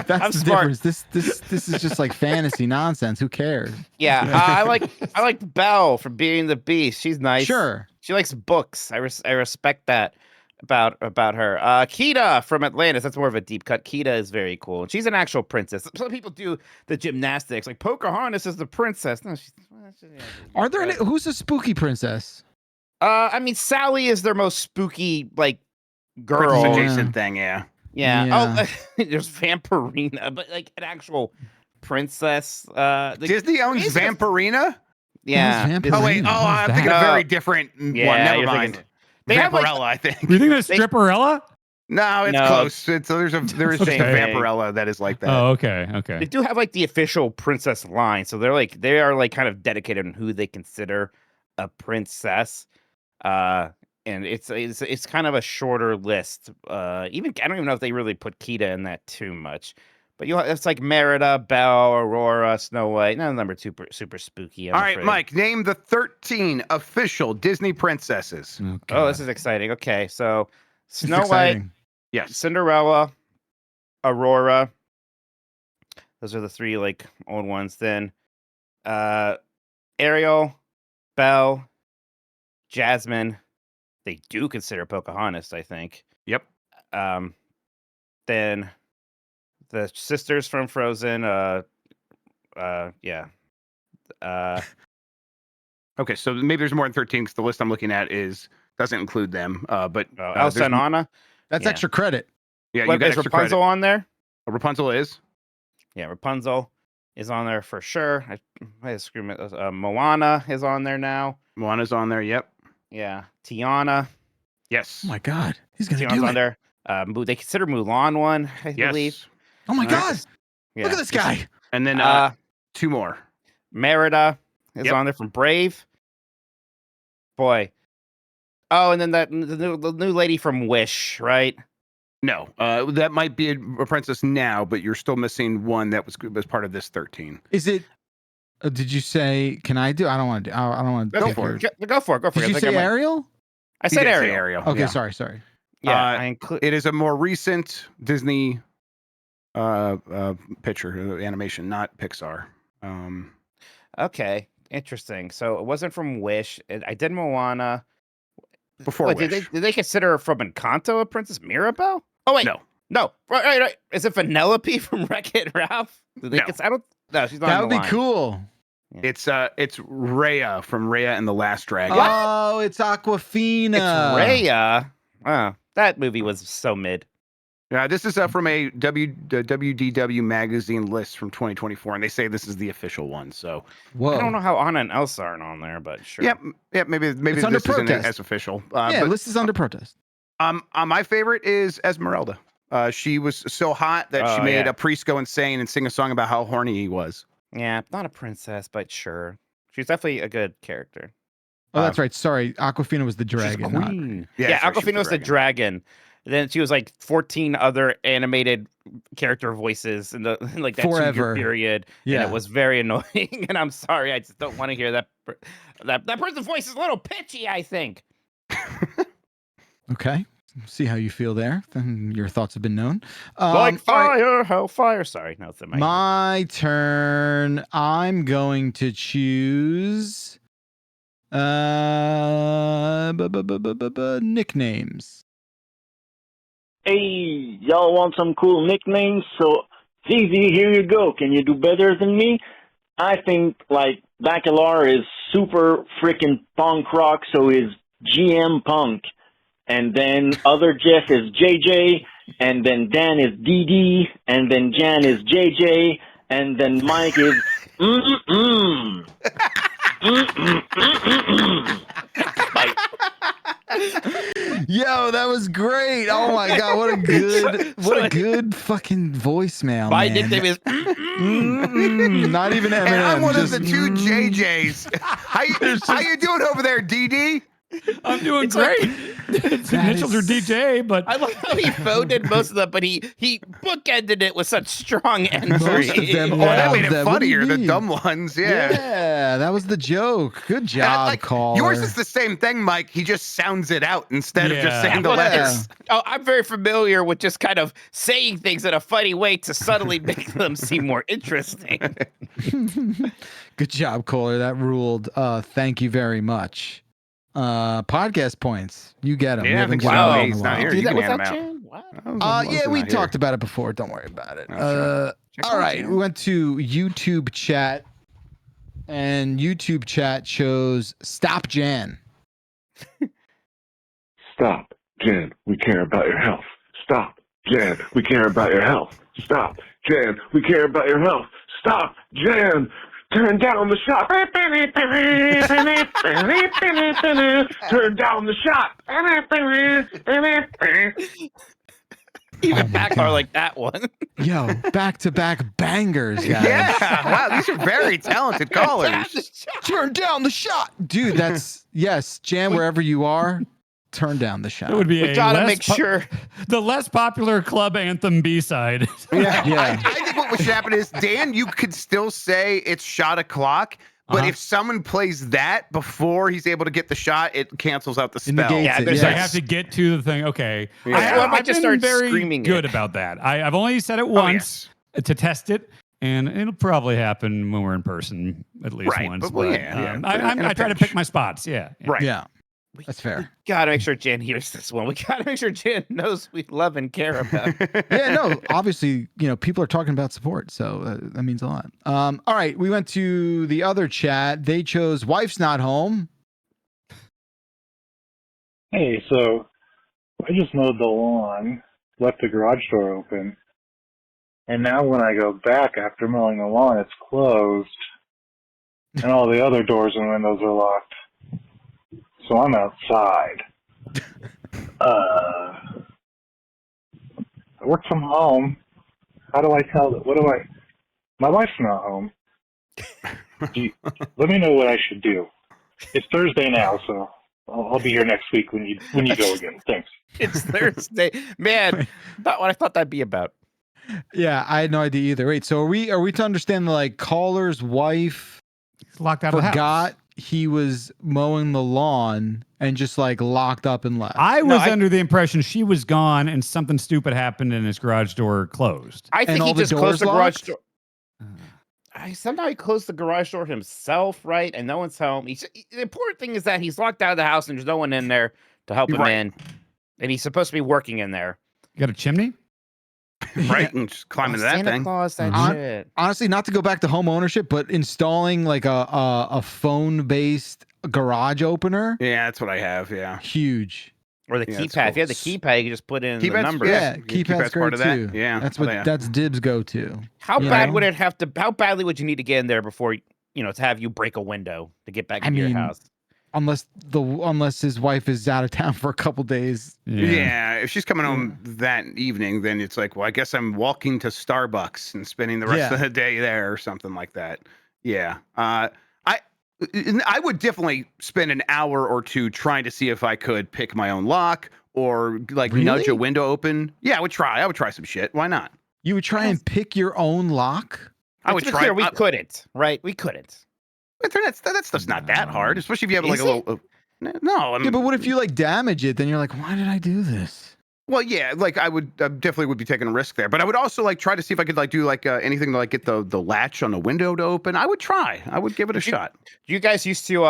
That's I'm the smart. difference. This is just like fantasy nonsense. Who cares? Yeah, I like Belle from Beauty and the Beast. She's nice. Sure. She likes books. I respect that about her. Kita from Atlantis. That's more of a deep cut. Kita is very cool. And she's an actual princess. Some people do the gymnastics. Like Pocahontas is the princess. No, Are there any? Who's a spooky princess? I mean, Sally is their most spooky like girl. Princess adjacent thing. Yeah. Oh, there's Vampirina, but like an actual princess. Disney owns Vampirina. Yeah. Oh wait. Oh, I'm thinking a very different one. Never mind. They have Vampirella, I think. You think that's Stripperella? No, it's No, close. There is a Same thing. Vampirella that is like that. Oh, okay. They Okay. do have like the official princess line, so they are like kind of dedicated on who they consider a princess. And it's kind of a shorter list. Even I don't even know if they really put Kita in that too much. But it's like Merida, Belle, Aurora, Snow White. No, number two, super spooky. All right, Mike, name the 13 official Disney princesses. Oh, this is exciting. Okay, so It's Snow White, exciting. Yes. Cinderella, Aurora. Those are the three like old ones. Then Ariel, Belle, Jasmine. They do consider Pocahontas, I think. Yep. Then the sisters from Frozen. Yeah. Okay, so maybe there's more than 13 because the list I'm looking at doesn't include them. But Elsa there's and Anna. That's Yeah. extra credit. Yeah, you What, got is extra Rapunzel credit. on there? Rapunzel is. Yeah, Rapunzel is on there for sure. I screw Moana is on there now. Moana's on there. Yep. Yeah, Tiana. Yes. Oh my God, he's gonna Tiana's do on it. there. They consider Mulan one, I believe. Yes. Oh my All God, right. Yeah. look at this guy. And then two more. Merida is Yep. on there from Brave. Boy. Oh, and then the new lady from Wish, right? No, that might be a princess now, but you're still missing one that was part of this 13. Is it? Did you say? Can I do? I don't want to. I don't want to. Go for it. Go for it. Go for Did it. you say Ariel? I said He did say Ariel. Okay, yeah. sorry. Yeah, I include. It is a more recent Disney picture animation, not Pixar. Okay, interesting. So it wasn't from Wish. I did Moana. Before Wait, Wish. did they consider her from Encanto a Princess Mirabelle? Oh wait, no. Right. Is it Penelope from Wreck-It Ralph? No. I don't. No, she's not. That on would the be line. cool. It's Raya from Raya and the Last Dragon. Oh, it's Aquafina. It's Raya. Oh, that movie was so mid. Yeah, this is from a WDW magazine list from 2024, and they say this is the official one. So Whoa. I don't know how Anna and Elsa aren't on there, but sure. Yeah, maybe It's under this isn't protest. as official. Yeah, but, list is under protest. my favorite is Esmeralda. She was so hot that she made a priest go insane and sing a song about how horny he was. Yeah, not a princess, but sure. She's definitely a good character. Oh, that's right. Sorry, Aquafina was the dragon. She's a queen. Yeah, Yeah, sorry, she Aquafina was the dragon. And then she was like 14 other animated character voices in like that 2-year period. Yeah, and it was very annoying. And I'm sorry, I just don't want to hear that. That person's voice is a little pitchy, I think. Okay. See how you feel there. Then your thoughts have been known. Like fire, hellfire. Sorry, no, it's my turn. I'm going to choose nicknames. Hey, y'all want some cool nicknames? So, Zizi, here you go. Can you do better than me? I think, like, Bacalar is super freaking punk rock, so is GM Punk. And then other Jeff is JJ, and then Dan is DD, and then Jan is JJ, and then Mike is Bye. Yo, that was great. Oh my God, what a good fucking voicemail. My man. nickname is not even Eminem. And I'm one of the two JJs. How you doing over there, DD? I'm doing great. Its initials are DJ, but I love how he phoned in most of them, but he bookended it with such strong entry. Most of them. Oh, that made it What do you funnier. The mean? dumb ones, yeah. Yeah, that was the joke. Good job, caller. Yours is the same thing, Mike. He just sounds it out instead of just Yeah. saying the Well, letters. Oh, I'm very familiar with just kind of saying things in a funny way to subtly make them seem more interesting. Good job, caller. That ruled. Thank you very much. Podcast points. You get them. Yeah, We I haven't think given so. them in He's a not while. here. Do You that can hand without him out. Jan? What? Yeah, we talked about it before. Don't worry about it. sure. All right, we went to YouTube chat, and YouTube chat chose Stop Jan. Stop, Jan. We care about your health. Stop, Jan. We care about your health. Stop, Jan. We care about your health. Stop, Jan. Turn down the shot. Turn down the shot. Even Backlar like that one. Yo, back-to-back bangers, guys. Yeah, wow, these are very talented callers. Turn down the shot, dude. That's yes, Jan. Wherever you are, turn down the shot. It would be We gotta make sure the less popular club anthem B-side. Yeah. I think what should happen is, Dan, you could still say it's shot o'clock, but if someone plays that before he's able to get the shot, it cancels out the spell. negates Yeah, it, there's I yes. have to get to the thing. Okay. Yeah. I might I've just been start very screaming good it. about that. I've only said it once to test it, and it'll probably happen when we're in person at least Right, once. but But, yeah. I try to pick my spots. Yeah. Right. Yeah, that's fair. Gotta make sure Jan hears this one. We gotta make sure Jan knows we love and care about. Yeah, no, obviously, people are talking about support, so that means a lot. All right, we went to the other chat. They chose wife's not home. Hey, so I just mowed the lawn, left the garage door open, and now when I go back after mowing the lawn, it's closed, and all the other doors and windows are locked. So I'm outside. I work from home. How do I tell that? My wife's not home. Let me know what I should do. It's Thursday now, so I'll be here next week when you go again. Thanks. It's Thursday, man. Not what I thought that'd be about. Yeah, I had no idea either. Wait, so are we to understand that like caller's wife Locked out of the house. forgot he was mowing the lawn and just like locked up and left? I was under the impression she was gone and something stupid happened and his garage door closed. I think all he the just closed doors the garage locked? door. Somehow he closed the garage door himself, right? And no one's home. The important thing is that he's locked out of the house and there's no one in there to help him in. And he's supposed to be working in there. You got a chimney? Right, and just climb into that Santa thing. Claus, that shit. Honestly, not to go back to home ownership, but installing like a phone-based garage opener, Yeah, that's what I have. Yeah. huge. Or the Yeah, that's keypad. If you had the cool. keypad, you can just put in the Keypad's- numbers. Yeah, keypad's keypad's part great of that. too. Yeah. that's Oh, what yeah. that's Dib's go-to. How You bad know? would it have to? How badly would you need to get in there before to have you break a window to get back I into mean, your house? Unless his wife is out of town for a couple days. Yeah, if she's coming home that evening, then it's like, well, I guess I'm walking to Starbucks and spending the rest of the day there or something like that. Yeah. I would definitely spend an hour or two trying to see if I could pick my own lock or like nudge a window open. Yeah, I would try. I would try some shit. Why not? You would try and pick your own lock? I would To be try. clear, we couldn't, right? We couldn't. But that stuff's not that hard, especially if you have like Is a little. No, Yeah, but what if you like damage it? Then you're like, why did I do this? Well, yeah, like I definitely would be taking a risk there, but I would also like try to see if I could like do like anything to like get the latch on the window to open. I would try. I would give it a shot. You guys used to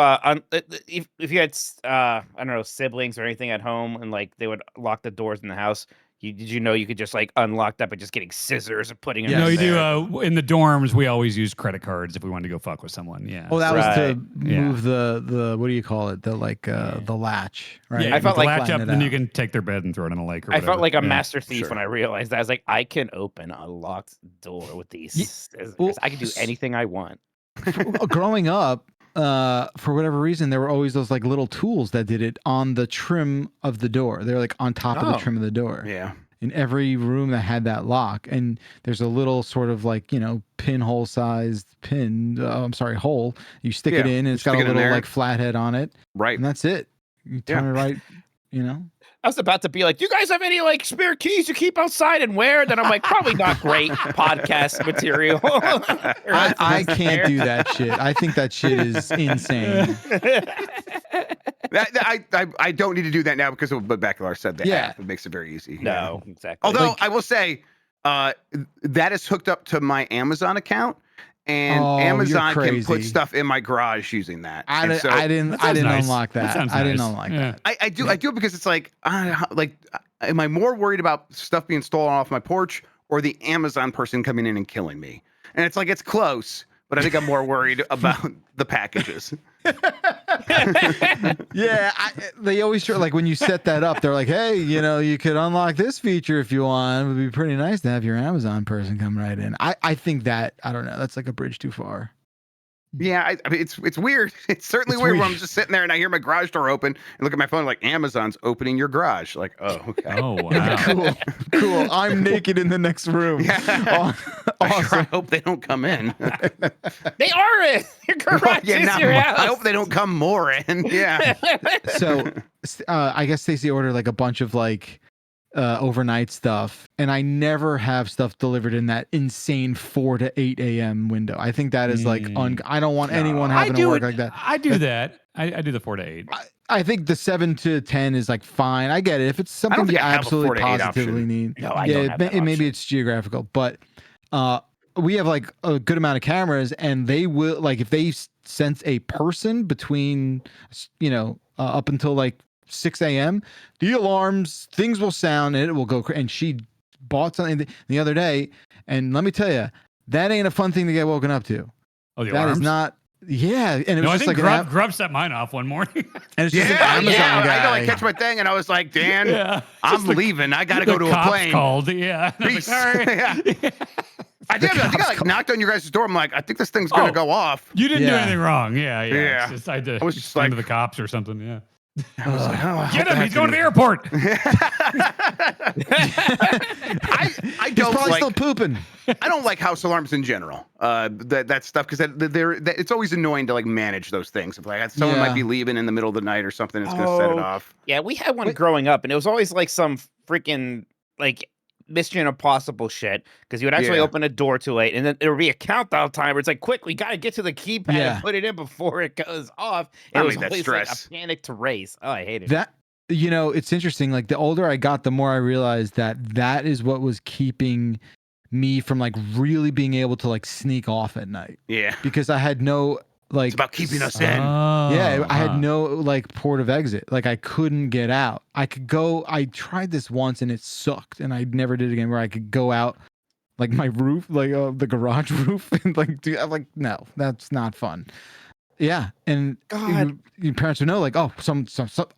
if you had I don't know, siblings or anything at home and like they would lock the doors in the house, did you know you could just like unlock that by just getting scissors and putting them No, in you there? do. In the dorms, we always use credit cards if we wanted to go fuck with someone. Yeah. Oh, that was to Yeah. move the what do you call it? The like the latch, right? Yeah, I felt like latch up, flatten it then you out. can take their bed and throw it in a lake. Or I felt whatever. like a Yeah. master thief when I realized that. I was like, I can open a locked door with these scissors. well, I can do anything I want. Growing up, for whatever reason, there were always those like little tools that did it on the trim of the door. They're like on top of the trim of the door. Yeah. In every room that had that lock, and there's a little sort of like pinhole sized hole. You stick it in, and it's got a little like flathead on it, right? And that's it. You turn it right, I was about to be like, "Do you guys have any like spare keys you keep outside and wear?" Then I'm like, probably not great podcast material. I can't do that shit. I think that shit is insane. I don't need to do that now because of what Bacalar said. The app. It makes it very easy. No, exactly. Although I will say, that is hooked up to my Amazon account, and Amazon can put stuff in my garage using that. I didn't unlock that. I didn't unlock that. I do it because it's like, am I more worried about stuff being stolen off my porch or the Amazon person coming in and killing me? And it's like, it's close, but I think I'm more worried about the packages. Yeah, they always try, like when you set that up, they're like, hey, you could unlock this feature if you want. It would be pretty nice to have your Amazon person come right in. I think that, I don't know, that's like a bridge too far. Yeah, I mean, it's weird. It's certainly weird when I'm just sitting there and I hear my garage door open and look at my phone like Amazon's opening your garage. Like, oh, okay. Oh wow. Cool. I'm naked in the next room. Yeah. Awesome. I hope they don't come in. They are in your garage. Is your house. I hope they don't come more in. Yeah. So I guess Stacey ordered like a bunch of like overnight stuff, and I never have stuff delivered in that insane 4 to 8 a.m. window. I think that is like I don't want anyone having to work like that. I do that. I do the 4 to 8. I think the 7 to 10 is like fine. I get it if it's something you absolutely positively need. No, I don't have that maybe it's geographical, but we have like a good amount of cameras, and they will like if they sense a person between up until like 6 a.m. the alarms, things will sound, and it will go. And she bought something the other day, and let me tell you, that ain't a fun thing to get woken up to. Oh, the that alarms? is not. Yeah, and it was I just think like Grub set mine off one morning. And it's just an Amazon guy. I know. I catch my thing, and I was like, Dan, I'm leaving. I got to go to a cops plane. Called. Yeah. Peace. Sorry. I think I like knocked on your guys' door. I'm like, I think this thing's gonna go off. You didn't do anything wrong. Yeah. Yeah. It's just, I was just explain like to the cops or something. Yeah. I was like, oh, get him! He's going to the airport. I He's don't probably like, still pooping. I don't like house alarms in general. That stuff because it's always annoying to like manage those things. If like someone might be leaving in the middle of the night or something, it's gonna set it off. Yeah, we had one growing up, and it was always like some freaking like Mission Impossible shit because you would actually open a door too late, and then there would be a countdown timer. It's like, quick, we got to get to the keypad and put it in before it goes off. It was always like a panic to race. Oh, I hated that. It's interesting. Like the older I got, the more I realized that is what was keeping me from like really being able to like sneak off at night. Yeah, because I had no like. It's about keeping us in. Yeah, I had no like port of exit. Like I couldn't get out. I could go. I tried this once and it sucked, and I never did it again. Where I could go out, like my roof, like the garage roof, and like I'm like, no, that's not fun. Yeah, and your parents would know, like, oh, some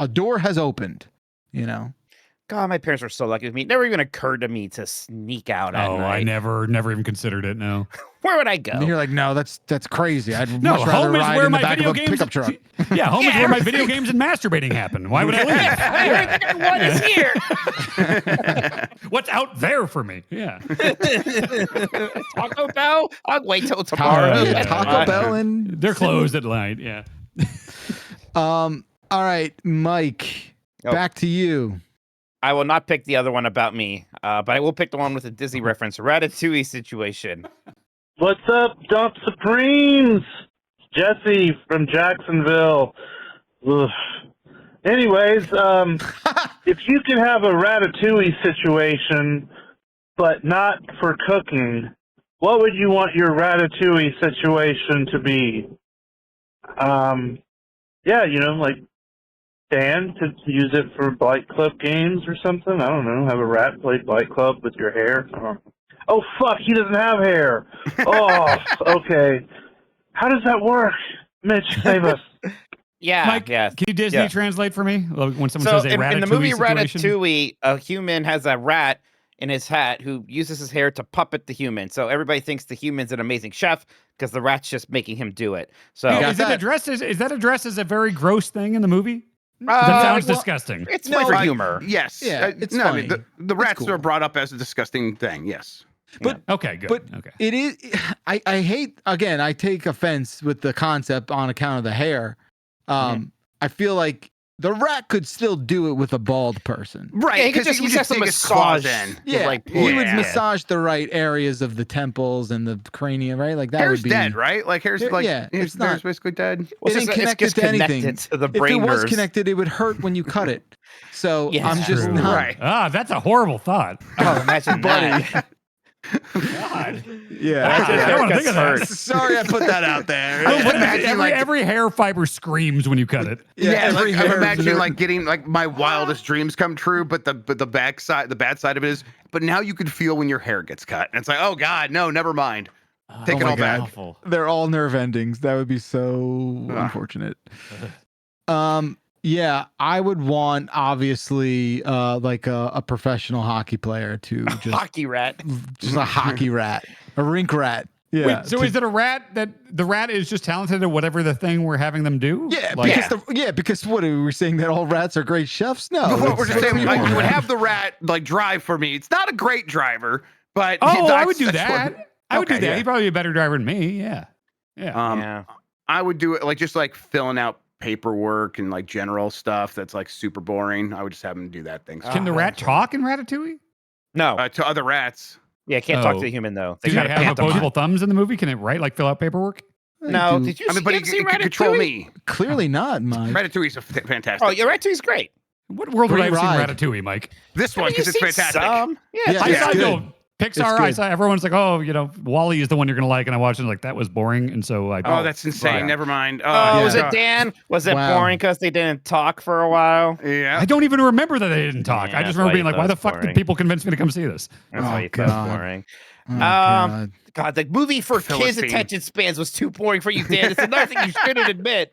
a door has opened. God, my parents were so lucky with me. It never even occurred to me to sneak out at night. I never even considered it. No. Where would I go? And you're like, no, that's crazy. I'd much rather ride in the back of a pickup truck. Yeah, home is where my video games and masturbating happen. Why would I leave? Everything I want is here. What's out there for me? Yeah. Taco Bell? I'll wait till tomorrow. Taco Bell and they're closed at night. Yeah. All right, Mike, back to you. I will not pick the other one about me, but I will pick the one with a Disney reference, Ratatouille situation. What's up, Dump Supremes? Jesse from Jacksonville. Ugh. Anyways, if you could have a Ratatouille situation, but not for cooking, what would you want your Ratatouille situation to be? Yeah, like Dan to use it for Blight Club games or something. I don't know. Have a rat play Blight Club with your hair. Oh, fuck, he doesn't have hair. Oh, okay. How does that work? Mitch, save us. Yeah, Mike, can you Disney translate for me when someone says a Ratatouille in the movie situation? Ratatouille, a human has a rat in his hat who uses his hair to puppet the human. So everybody thinks the human's an amazing chef because the rat's just making him do it. So is that addressed as a very gross thing in the movie? That sounds disgusting. It's for humor. Yes. Yeah, it's no, funny. I mean, the rats are brought up as a disgusting thing. Yes. But okay, good. But okay. It is. I hate. Again, I take offense with the concept on account of the hair. I feel like the rat could still do it with a bald person. Right. He could just take his claws in. Yeah. He would massage the right areas of the temples and the cranium, right? Like that hair's would be dead, right? Like hair's like it's not hair's basically dead. It ain't connected to anything. To the if brain it was nerves. connected, it would hurt when you cut it. So Yeah, I'm just true. not. Right. Ah, that's a horrible thought. Oh, imagine that. God. Yeah. I don't want to think of that. Sorry, I put that out there. Every hair fiber screams when you cut it. Yeah, every like, I'm hair imagining nerve. like getting like my wildest dreams come true, but the bad side of it is, but now you can feel when your hair gets cut, and it's like, oh God, no, never mind, take it all back. Awful. They're all nerve endings. That would be so unfortunate. Yeah, I would want obviously like a professional hockey player to just Hockey rat. just a hockey rat, a rink rat. Yeah. Wait, so is it a rat that the rat is just talented at whatever the thing we're having them do? Yeah, Like, because what are we saying that all rats are great chefs? No, We're just saying like, you would have the rat like drive for me. It's not a great driver, but I would do that. I would do that. Yeah. He'd probably be a better driver than me. Yeah. Yeah. I would do it like just like filling out paperwork and like general stuff that's like super boring. I would just have him do that thing. Can the rat talk in Ratatouille? No. To other rats. Yeah, can't talk to a human though. Do they gotta have pant them. opposable thumbs in the movie? Can it write like fill out paperwork? No, did you? I mean, but you he see can control Ratatouille? me. Clearly not, Mike. Ratatouille's fantastic. Oh, yeah, Ratatouille's great. What world would I Great have seen ride. Ratatouille, Mike? This one because it's fantastic. Yeah, I saw good. Pixar. I saw everyone's like, oh, Wall-E is the one you're gonna like, and I watched it like that was boring, and so I. Oh, that's insane. Never mind. Was it Dan? Was it boring because they didn't talk for a while? Yeah. I don't even remember that they didn't talk. I Yeah, just that's remember why being you like, why thought the it fuck was did boring. people convince me to come see this? That's why you thought it was boring. God. God, the movie for kids' Philistine. attention spans was too boring for you, Dan. It's another thing you shouldn't admit.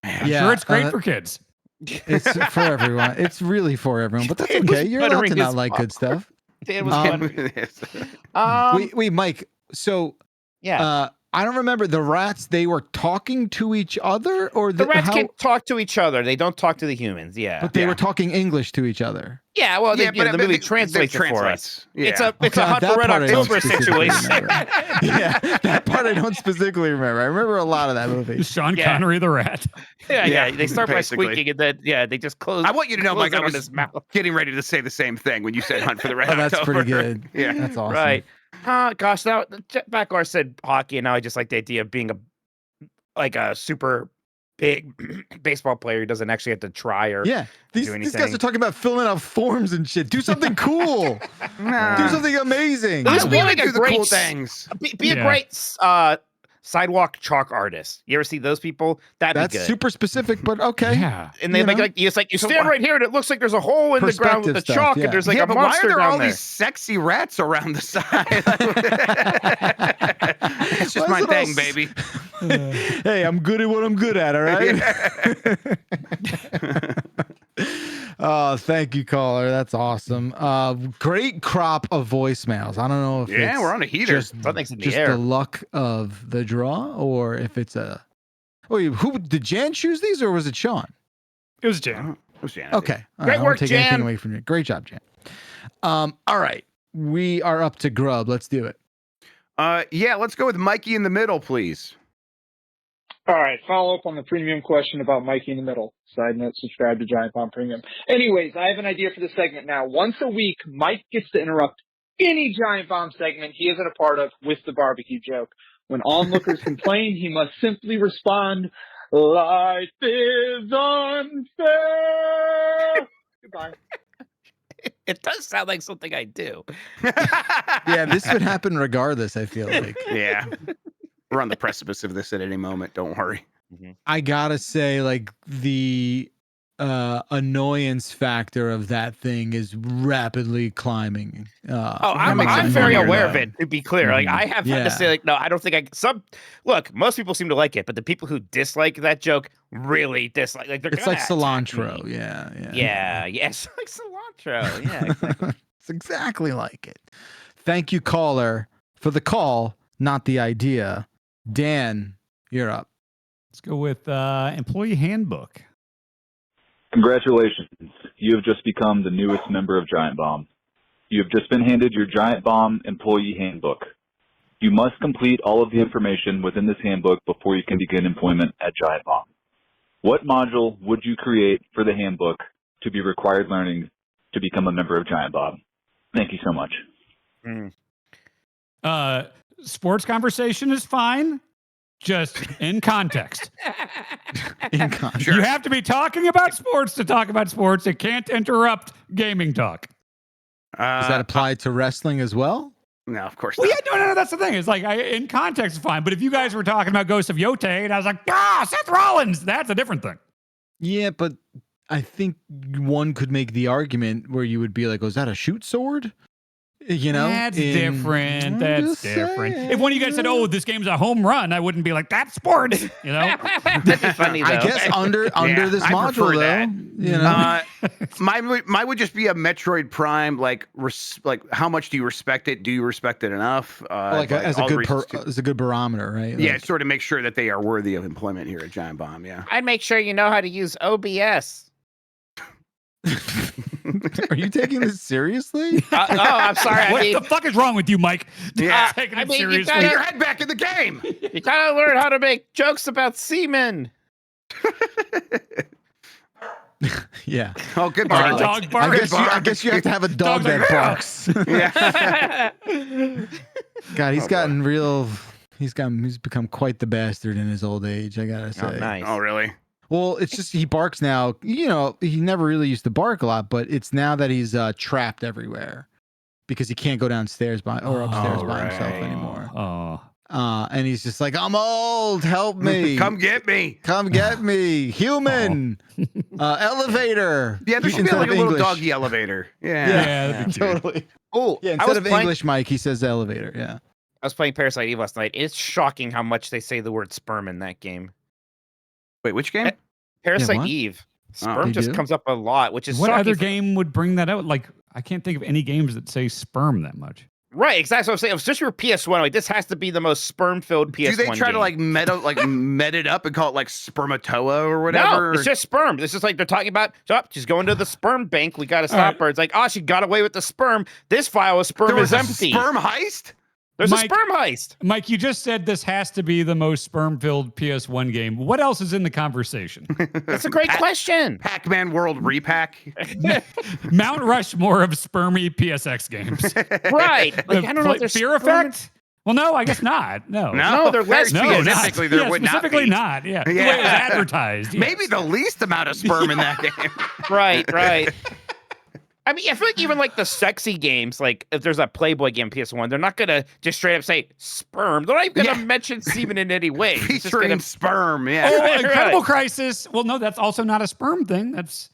Yeah, Sure, it's great for kids. It's for everyone. It's really for everyone, but that's Dan was okay. You're allowed buttering to not his like good stuff. Dan was Wait, Mike. So, yeah. I don't remember the rats. They were talking to each other, or The rats can talk to each other. They don't talk to the humans. Yeah, but they were talking English to each other. Yeah, well, Yeah, the movie translates it for us. It's a Hunt for Red October situation. Yeah, that part I don't specifically remember. I remember a lot of that movie. Sean Connery the rat. Yeah. They start basically. by squeaking, and then they just close. I want you to know, Mike, I was his mouth. getting ready to say the same thing when you said Hunt for the Red Oh, that's October. pretty good. Yeah. That's awesome. Right. Gosh, now Backlar said hockey, and now I just like the idea of being a super big baseball player who doesn't actually have to try or Yeah, do these anything. guys are talking about filling out forms and shit. Do something cool. Do something amazing. At least I be wanna like do a the great cool things. Be a great sidewalk chalk artist. You ever see those people? That's be good. super specific, but okay. Yeah. And they make you stand right here, and it looks like there's a hole in the ground with the Perspective chalk, stuff, and there's like yeah, a but why monster are there down all there. these sexy rats around the side? It's just Why my is it all thing, baby. Hey, I'm good at what I'm good at, all right? Oh, thank you, caller. That's awesome. Great crop of voicemails. I don't know if it's We're on a heater. Something's in the just air. the luck of the draw, or if it's a. Wait, who did Jan choose these, or was it Sean? It was Jan. Okay, all Great I won't work, take Jan. anything away from you. Great job, Jan. All right, we are up to grub. Let's do it. Yeah, let's go with Mikey in the middle, please. All right, follow up on the premium question about Mikey in the middle. Side note, subscribe to Giant Bomb Premium. Anyways, I have an idea for the segment now. Once a week, Mike gets to interrupt any Giant Bomb segment he isn't a part of with the barbecue joke. When onlookers complain, he must simply respond, "Life is unfair." Goodbye. It does sound like something I do. Yeah, this would happen regardless, I feel like. Yeah. We're on the precipice of this at any moment. Don't worry. I gotta say, like, the annoyance factor of that thing is rapidly climbing. I'm very aware of it, to be clear. Like, I have had to say, like, no, I don't think look, most people seem to like it, but the people who dislike that joke really dislike, like, they're It's like cilantro. Yeah. Yes, like cilantro. Yeah, exactly. It's exactly like it. Thank you, caller, for the call, not the idea. Dan, you're up. Let's go with employee handbook. Congratulations. You have just become the newest member of Giant Bomb. You have just been handed your Giant Bomb employee handbook. You must complete all of the information within this handbook before you can begin employment at Giant Bomb. What module would you create for the handbook to be required learning to become a member of Giant Bomb? Thank you so much. Sports conversation is fine, just in context. In context. You have to be talking about sports to talk about sports. It can't interrupt gaming talk. Does that apply to wrestling as well? No, of course Well, not. yeah, no, that's the thing. It's like, in context is fine. But if you guys were talking about Ghost of Yote, and I was like, Seth Rollins, that's a different thing. Yeah, but I think one could make the argument where you would be like, oh, is that a shoot sword? You know, That's different. That's different. If one of you guys said, "Oh, this game's a home run," I wouldn't be like, "That's sports." You know, that'd be funny. Though. I guess under this module, though, that. you know, mine would just be a Metroid Prime. Like how much do you respect it? Do you respect it enough? as a good barometer, right? Yeah, sort of make sure that they are worthy of employment here at Giant Bomb. Yeah, I'd make sure you know how to use OBS. Are you taking this seriously? I'm sorry. What the fuck is wrong with you, Mike? Yeah, taking it seriously. Get your head back in the game. You gotta learn how to make jokes about semen. Yeah. Oh, good bark. Dog bark. I guess you have to have a dog that barks. Yeah. God, he's become quite the bastard in his old age, I gotta say. Oh, nice. Oh, really? Well, it's just he barks now. You know, he never really used to bark a lot, but it's now that he's trapped everywhere because he can't go downstairs by himself anymore. Oh. And he's just like, I'm old. Help me. Come get me. Come get me. Human. Elevator. Yeah, there should be like a little doggy elevator. Yeah, totally. Oh, yeah. Instead of English, Mike, he says elevator. Yeah. I was playing Parasite Eve last night. It's shocking how much they say the word sperm in that game. Wait, which game? Parasite Eve. Sperm just comes up a lot, which is what shocking. other game would bring that out? Like, I can't think of any games that say sperm that much. Right, exactly what I'm saying. It was just for PS1. Like, this has to be the most sperm-filled PS1 Do they try game. to met it up and call it like Spermatoa or whatever? No, it's just sperm. It's just like they're talking about, she's going to the sperm bank. We got to stop her. It's like, she got away with the sperm. This file of sperm is empty. Sperm heist? There's a sperm heist. Mike, you just said this has to be the most sperm-filled PS1 game. What else is in the conversation? That's a great question. Pac-Man World Repack. Mount Rushmore of spermy PSX games. Right. Like, I don't know if there's Fear Effect? Well, no, I guess not. No, they're less. Specifically, there would specifically not be. not. Yeah, the way it was advertised. Yes. Maybe the least amount of sperm in that game. Right. I mean, I feel like even like the sexy games, like if there's a Playboy game PS1, they're not gonna just straight up say sperm. They're not even gonna mention semen in any way. Featuring sperm, yeah. Oh, Incredible Crisis. Well, no, that's also not a sperm thing. That's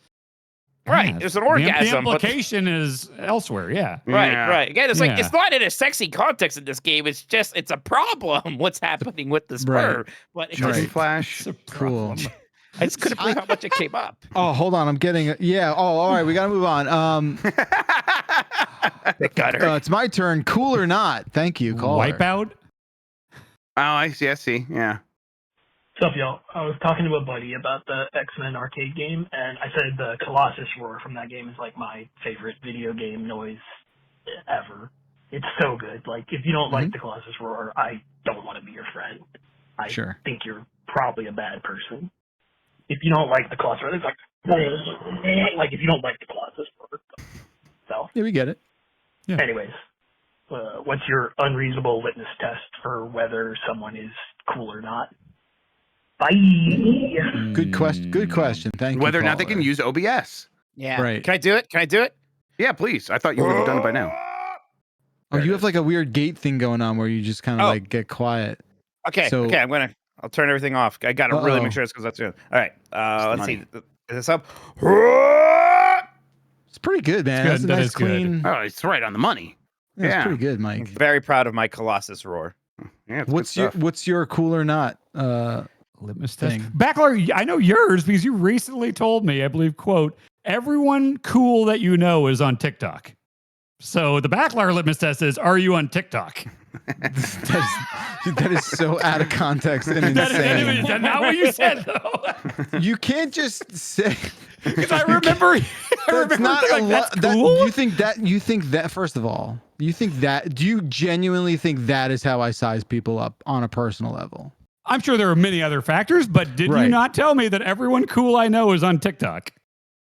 right. There's an orgasm. The implication is elsewhere. Yeah. Right. Again, it's like it's not in a sexy context in this game. It's just it's a problem. What's happening with the sperm? Right. But it Just flash. Cool. I just couldn't believe how much it came up. Oh, hold on. I'm getting it. Yeah. Oh, all right. We got to move on. It's my turn. Cool or not? Thank you. Caller. Wipeout? Oh, I see. Yeah. What's up, y'all? I was talking to a buddy about the X-Men arcade game, and I said the Colossus roar from that game is like my favorite video game noise ever. It's so good. Like, if you don't like the Colossus roar, I don't want to be your friend. I think you're probably a bad person. If you don't like the Colossus roar, it's like if you don't like the Colossus roar. So, yeah, we get it. Yeah. Anyways, what's your unreasonable litmus test for whether someone is cool or not? Bye. Good question. Thank you. Whether or not they can use OBS. Yeah. Right. Can I do it? Yeah, please. I thought you would have done it by now. Oh, you have like a weird gate thing going on where you just kind of like get quiet. Okay. I'll turn everything off. I gotta really make sure it's because that's good. All right. Let's see. Is this up? It's pretty good, man. That's a nice clean. Oh, it's right on the money. Yeah, it's pretty good, Mike. I'm very proud of my Colossus roar. Yeah. What's your cool or not litmus test? Backlar, I know yours because you recently told me, I believe, quote, everyone cool that you know is on TikTok. So the Backlar litmus test is, are you on TikTok? that is so out of context and insane. Is that not what you said, though? You can't just say. Because I remember that's cool. You think that first of all, do you genuinely think that is how I size people up on a personal level? I'm sure there are many other factors, but did you not tell me that everyone cool I know is on TikTok?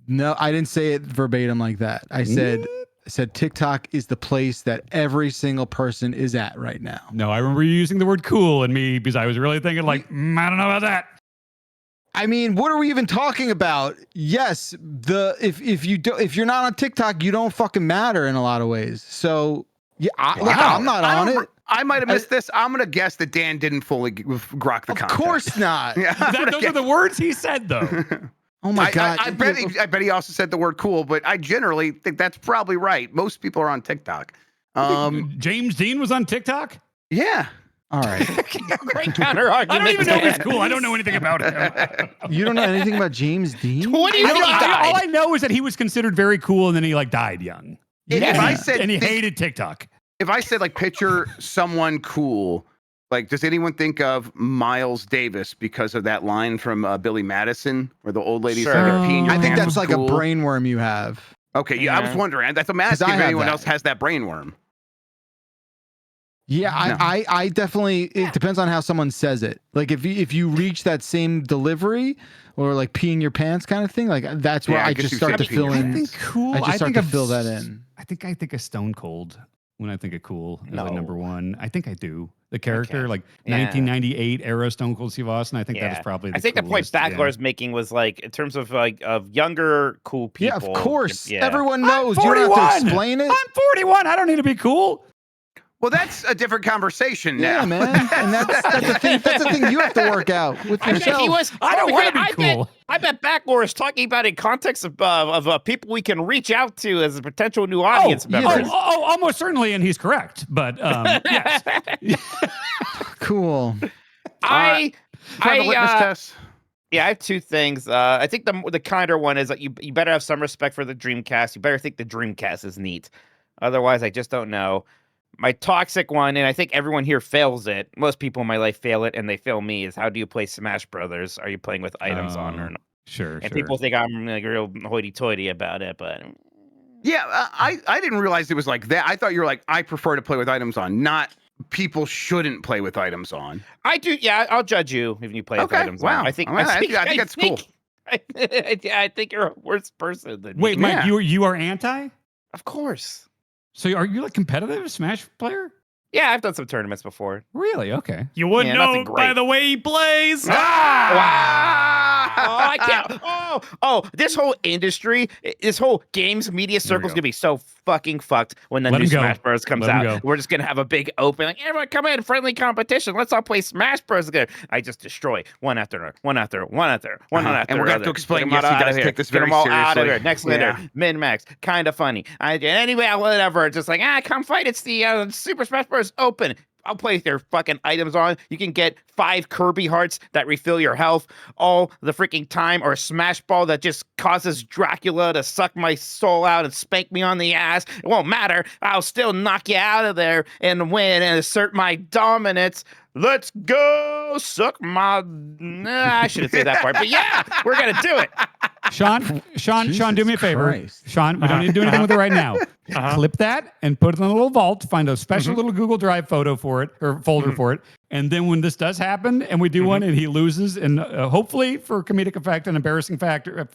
No, I didn't say it verbatim like that. I said TikTok is the place that every single person is at right now. No, I remember you using the word cool in me because I was really thinking like, I don't know about that. I mean, what are we even talking about? Yes, if you're not on TikTok, you don't fucking matter in a lot of ways. So yeah, I'm not on it. I might have missed this. I'm gonna guess that Dan didn't fully grok the context. Of course not. Those are the words he said, though. Oh my God! I bet he also said the word cool, but I generally think that's probably right. Most people are on TikTok. James Dean was on TikTok? Yeah. All right. Great counter argument. I don't even know if he's cool. I don't know anything about him. You don't know anything about James Dean? What do you think he died? All I know is that he was considered very cool, and then he like died young. If I said, and he hated TikTok. If I said like picture someone cool, like does anyone think of Miles Davis because of that line from Billy Madison, where the old lady's like, peeing your I think pants that's was like cool? a brainworm you have. Okay, yeah, I was wondering. That's I'm asking if anyone else has that brainworm. Yeah, I definitely. It depends on how someone says it. Like if you reach that same delivery or like peeing your pants kind of thing, like that's where I just start to fill in. I think cool. I just start to fill that in. I think of Stone Cold when I think of cool as a number one. I think I do. The character, like 1998 era Stone Cold Steve Austin. I think that is probably. I think the point Backler is making was like in terms of like of younger cool people. Yeah, of course. Yeah. Everyone knows. I'm 41. You don't have to explain it. I'm 41. I don't need to be cool. Well, that's a different conversation now. Yeah, man. And that's the thing. That's the thing you have to work out with yourself. I don't want to be cool. I bet Backler is talking about in context of people we can reach out to as a potential new audience members. Oh, almost certainly, and he's correct. But yes. Cool. I litmus test. Yeah, I have two things. I think the kinder one is that you better have some respect for the Dreamcast. You better think the Dreamcast is neat. Otherwise, I just don't know. My toxic one, and I think everyone here fails it. Most people in my life fail it, and they fail me. Is how do you play Smash Brothers? Are you playing with items on or not? Sure. And people think I'm like real hoity-toity about it, but yeah, I didn't realize it was like that. I thought you were like, I prefer to play with items on, not people shouldn't play with items on. I do. Yeah, I'll judge you if you play with items on. I think that's cool. I think you're a worse person than me. Wait, Mike, you are anti? Of course. So are you like competitive Smash player? Yeah, I've done some tournaments before. Really? Okay. You wouldn't know by the way he plays. Oh, I can't. Oh, this whole industry, this whole games media circle is going to be so fucking fucked when the new Smash Bros. Comes out. We're just going to have a big open, like, everyone come in, friendly competition. Let's all play Smash Bros. Together. I just destroy one after another, one after another. And we're going to have to explain, yes, he does take this very seriously. Out of here. Next later, min-max, kind of funny. Anyway, whatever. Just like, come fight. It's the Super Smash Bros. Open. I'll play their fucking items on. You can get 5 Kirby hearts that refill your health all the freaking time, or a Smash Ball that just causes Dracula to suck my soul out and spank me on the ass. It won't matter. I'll still knock you out of there and win and assert my dominance. Let's go suck my... I shouldn't say that part, but yeah, we're going to do it. Sean, do me a favor. Sean, we don't need to do anything with it right now. Clip that and put it in a little vault. Find a special little Google Drive photo for it or folder for it. And then when this does happen and we do one and he loses, and hopefully for comedic effect and embarrassing factor,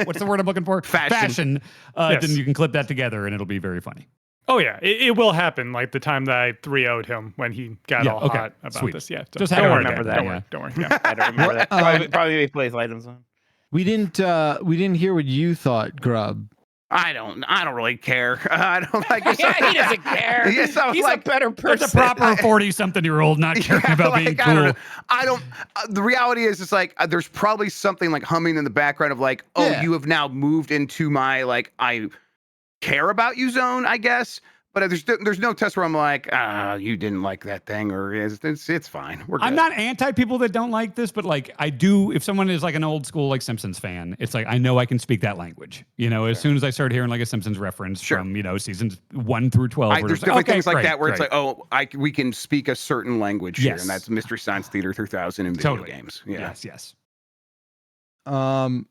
what's the word I'm looking for? Fashion. Yes. Then you can clip that together and it'll be very funny. Oh, yeah. It will happen like the time that I 3-0'd him when he got all hot about this. Yeah. Just don't don't remember that. Don't worry. Yeah. I don't remember that. Probably he plays items on. We didn't hear what you thought, Grub. I don't really care. I don't like it. Yeah, he doesn't care. Yes, He's like a better person. It's a proper 40-something-year-old not caring about being cool. I don't. The reality is, it's like there's probably something like humming in the background of like, you have now moved into my like I care about you zone, I guess. But there's no test where I'm like, you didn't like that thing, or it's fine. We're good. I'm not anti people that don't like this, but like I do. If someone is like an old school like Simpsons fan, it's like I know I can speak that language. You know, as soon as I start hearing like a Simpsons reference from seasons 1 through 12, there's definitely things like that where it's like, we can speak a certain language here, and that's Mystery Science Theater 3000 in video games. Yeah. Yes. All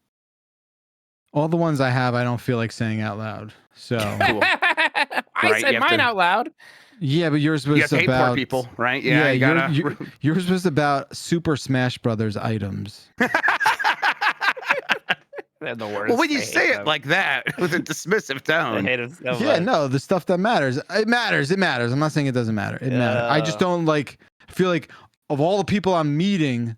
the ones I have, I don't feel like saying out loud. So cool. I said mine out loud. Yeah, but yours was you about poor people, right? Yeah, yours was about Super Smash Brothers items. They're the worst. Well, when you say it like that with a dismissive tone, no, the stuff that matters. It matters. I'm not saying it doesn't matter. It matters. I just don't feel like of all the people I'm meeting,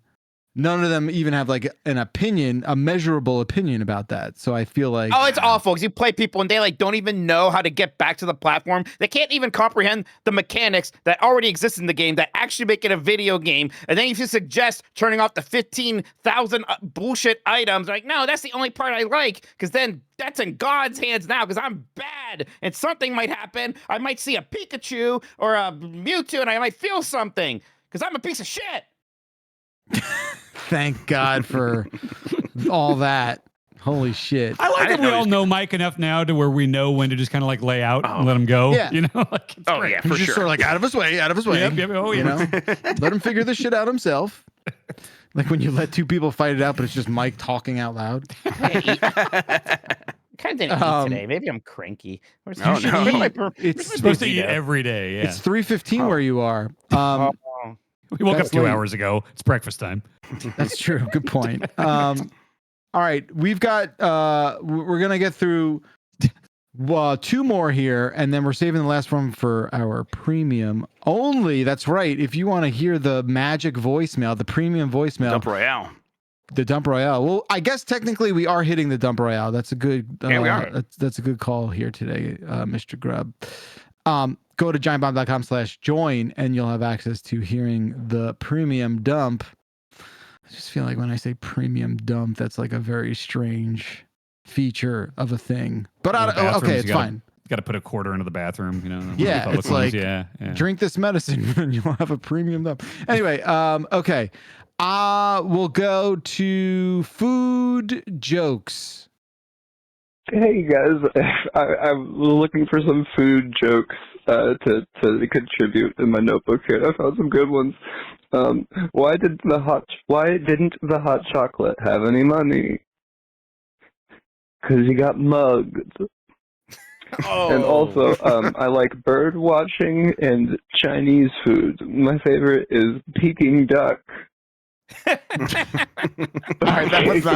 none of them even have like an opinion, a measurable opinion about that. So I feel like, it's awful because you play people and they like don't even know how to get back to the platform. They can't even comprehend the mechanics that already exist in the game that actually make it a video game. And then if you suggest turning off the 15,000 bullshit items, like, no, that's the only part I like, because then that's in God's hands now because I'm bad. bad, and something might happen. I might see a Pikachu or a Mewtwo, and I might feel something because I'm a piece of shit. Thank God for all that. Holy shit. I like that we all know Mike enough now to where we know when to just kind of like lay out and let him go. Yeah. You know, like, it's great. yeah, He's for just sure. sort of like out of his way. Yep, oh, You yeah. know, let him figure this shit out himself. Like when you let two people fight it out, but it's just Mike talking out loud. Kind of didn't eat today. Maybe I'm cranky. It's supposed to eat every day. Yeah. It's 3:15 where you are. We woke up that's 2 late. hours ago. It's breakfast time. That's true. Good point. All right, we've got. We're gonna get through two more here, and then we're saving the last one for our premium only. That's right. If you want to hear the magic voicemail, the premium voicemail, Dump Royale. the Dump Royale. Well, I guess technically we are hitting the Dump Royale. That's a good. Yeah, we are. That's a good call here today, Mr. Grubb. Go to giantbomb.com/join, and you'll have access to hearing the premium dump. I just feel like when I say premium dump, that's like a very strange feature of a thing. But okay, it's fine. Got to put a quarter into the bathroom, you know. Yeah, it's like drink this medicine and you'll have a premium dump. Anyway, okay. We'll go to food jokes. Hey guys, I'm looking for some food jokes to contribute in my notebook here. I found some good ones. Why didn't the hot chocolate have any money? Because he got mugged. Oh. And also, I like bird watching and Chinese food. My favorite is Peking duck. All right, that was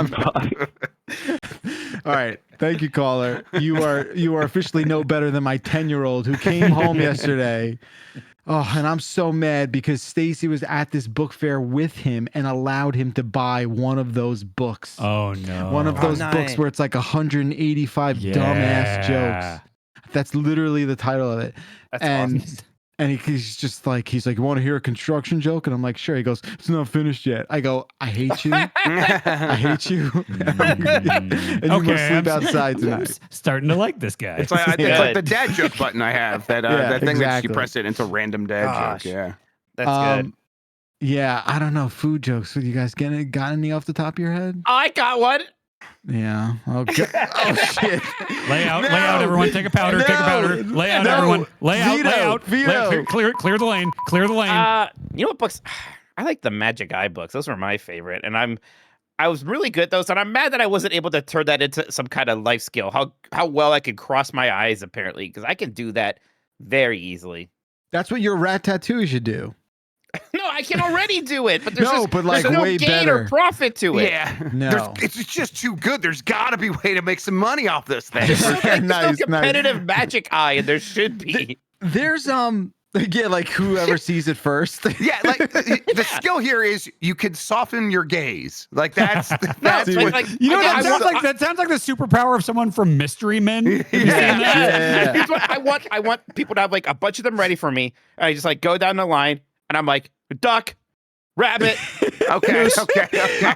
All right, thank you, caller. You are officially no better than my 10-year-old who came home yesterday. Oh, and I'm so mad because Stacy was at this book fair with him and allowed him to buy one of those books. Oh no! One of those books where it's like 185 dumbass jokes. That's literally the title of it. That's awesome. And he's just like, you want to hear a construction joke? And I'm like, sure. He goes, it's not finished yet. I go, I hate you. I hate you. And you must sleep outside tonight. Starting to like this guy. It's like, it's like the dad joke button I have. That thing that you press it, it's a random dad joke. Yeah. That's good. Yeah, I don't know. Food jokes. You guys got any off the top of your head? I got one. Yeah. Okay. Oh shit. Lay out, everyone. Take a powder. Take a powder. Lay out, everyone. Lay out. Clear the lane. Clear the lane. You know what books? I like the Magic Eye books. Those were my favorite, and I was really good at those, and I'm mad that I wasn't able to turn that into some kind of life skill. How well I could cross my eyes, apparently, because I can do that very easily. That's what your rat tattoo should do. No, I can already do it, but there's like no way gain better or profit to it. Yeah, no, it's just too good. There's got to be a way to make some money off this thing. There's no competitive Magic Eye, and there should be. There's like whoever sees it first. Yeah, like the skill here is you can soften your gaze. Like that's like, you know what that sounds like the superpower of someone from Mystery Men. Yeah. Here's what I want people to have like a bunch of them ready for me. And I just like go down the line. And I'm like, duck, rabbit. Okay.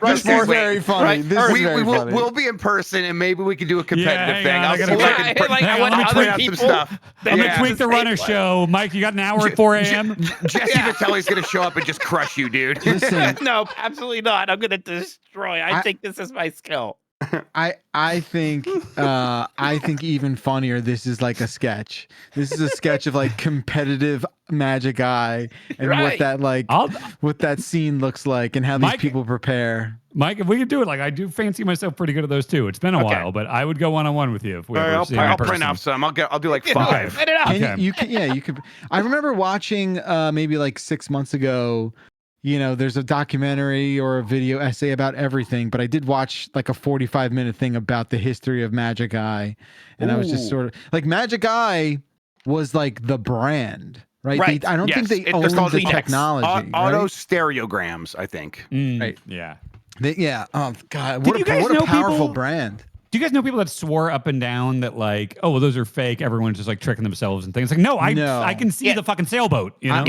Rushmore, very funny. Right? We'll be in person, and maybe we can do a competitive thing. I want other people. Stuff. I'm gonna tweak the runner show. Mike, you got an hour at 4 a.m. Jesse Vitelli's gonna show up and just crush you, dude. Listen, no, absolutely not. I'm gonna destroy. I think this is my skill. I think even funnier. This is like a sketch. This is a sketch of like competitive Magic Eye and what that scene looks like and how these people prepare. Mike, if we could do it, like I do fancy myself pretty good at those too. It's been a while, but I would go one-on-one with you if we ever see you in I'll person. print off some. I'll do like 5. Print it out. Okay. You could. I remember watching maybe like 6 months ago. You know, there's a documentary or a video essay about everything, but I did watch like a 45-minute thing about the history of Magic Eye. And I was just sort of like, Magic Eye was like the brand, right? I don't think they owned the technology. Auto stereograms, I think. Right. Yeah. Oh, God. What a powerful brand. Do you guys know people that swore up and down that like, oh, well, those are fake. Everyone's just like tricking themselves and things. Like, no, I can see the fucking sailboat. You know?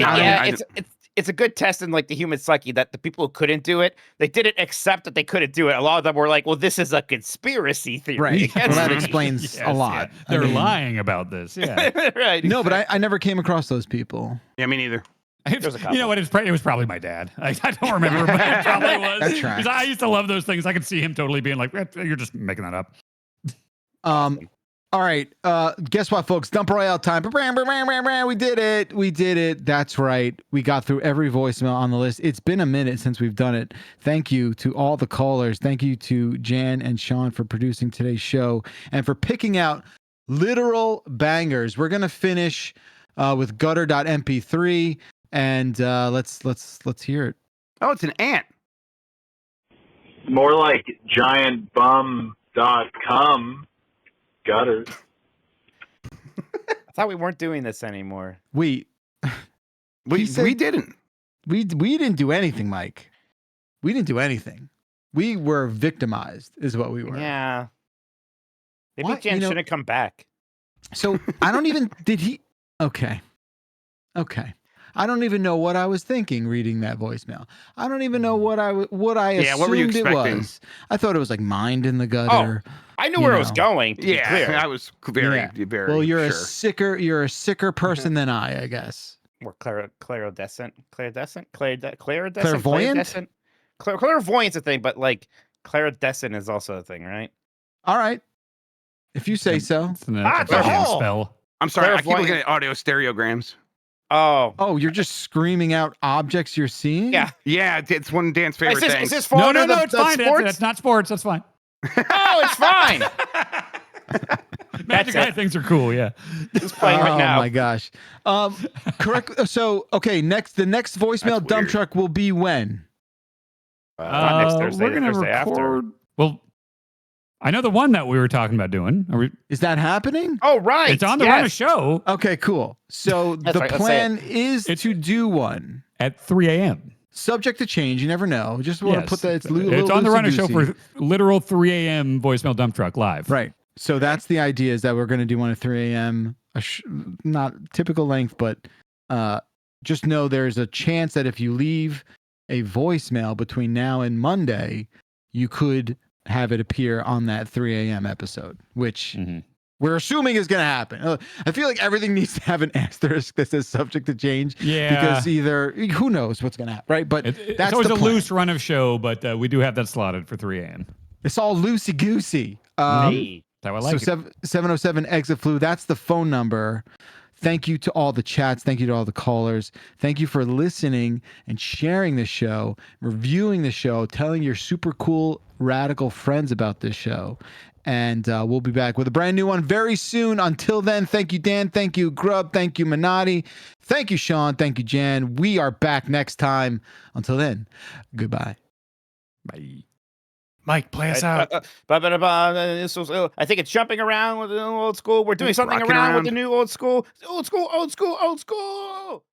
it's a good test in like the human psyche that the people who couldn't do it, they didn't accept that they couldn't do it. A lot of them were like, well, this is a conspiracy theory. Right. Well, that me. explains a lot. Yeah. They're lying about this. Yeah. Right. No, but I never came across those people. Yeah, me neither. You know what? It was probably my dad. I don't remember, but it probably was. That tracks. 'Cause I used to love those things. I could see him totally being like, "You're just making that up." All right. Guess what, folks? Dump Royale time. We did it. We did it. That's right. We got through every voicemail on the list. It's been a minute since we've done it. Thank you to all the callers. Thank you to Jan and Sean for producing today's show and for picking out literal bangers. We're gonna finish with gutter.mp3 and let's hear it. Oh, it's an ant. More like giantbum.com. Gutter. I thought we weren't doing this anymore. We didn't. We didn't do anything, Mike. We didn't do anything. We were victimized, is what we were. Yeah. Maybe What? Jan shouldn't come back. So I don't even did he okay. I don't even know what I was thinking reading that voicemail. I don't even know what I assumed what were you it expecting? was. I thought it was like mind in the gutter. I knew where it was going. To be Yeah, clear. I was very. Well, you're sure. a sicker person than I guess. More clairodescent. Clairodescent? Clairvoyant? Clairvoyant's a thing, but like clairodescent is also a thing, right? All right. If you say so. It's a hole. Spell. I'm sorry, I keep Clairvoyant. looking at audio stereograms. Oh, you're just screaming out objects you're seeing? Yeah. Yeah, it's one of Dan's favorite things. Is this falling No, under it's the fine. sports? That's not sports. That's fine. Oh, it's fine. Magic Eye things are cool. Yeah. It's playing right now. Oh my gosh. Correct. So, okay, the next voicemail dump truck will be when? Not next Thursday. We're gonna Thursday record. after. Well, I know the one that we were talking about doing. Is that happening? Oh, right. It's on the Run of Show. Okay, cool. So the right, let's say plan is to do one at 3 a.m. Subject to change. You never know. Just want to put that. It's on the Run of Show for literal 3 a.m. voicemail dump truck live. Right. So that's the idea, is that we're going to do one at 3 a.m. Not typical length, but just know there's a chance that if you leave a voicemail between now and Monday, you could have it appear on that 3 a.m. episode, which we're assuming is going to happen. I feel like everything needs to have an asterisk that says subject to change. Yeah. Because either, who knows what's going to happen, right? But It's that's always the a plan. loose Run of Show, but we do have that slotted for 3 a.m. It's all loosey-goosey. Hey, that's how I like so it. 707 exit flu, that's the phone number. Thank you to all the chats. Thank you to all the callers. Thank you for listening and sharing the show, reviewing the show, telling your super cool, radical friends about this show. And we'll be back with a brand new one very soon. Until then, thank you, Dan. Thank you, Grub. Thank you, Minotti. Thank you, Sean. Thank you, Jan. We are back next time. Until then, goodbye. Bye. Mike, play us out. I think it's jumping around with the new old school. We're doing something Rocking around with around. the new old school. Old school, old school, old school.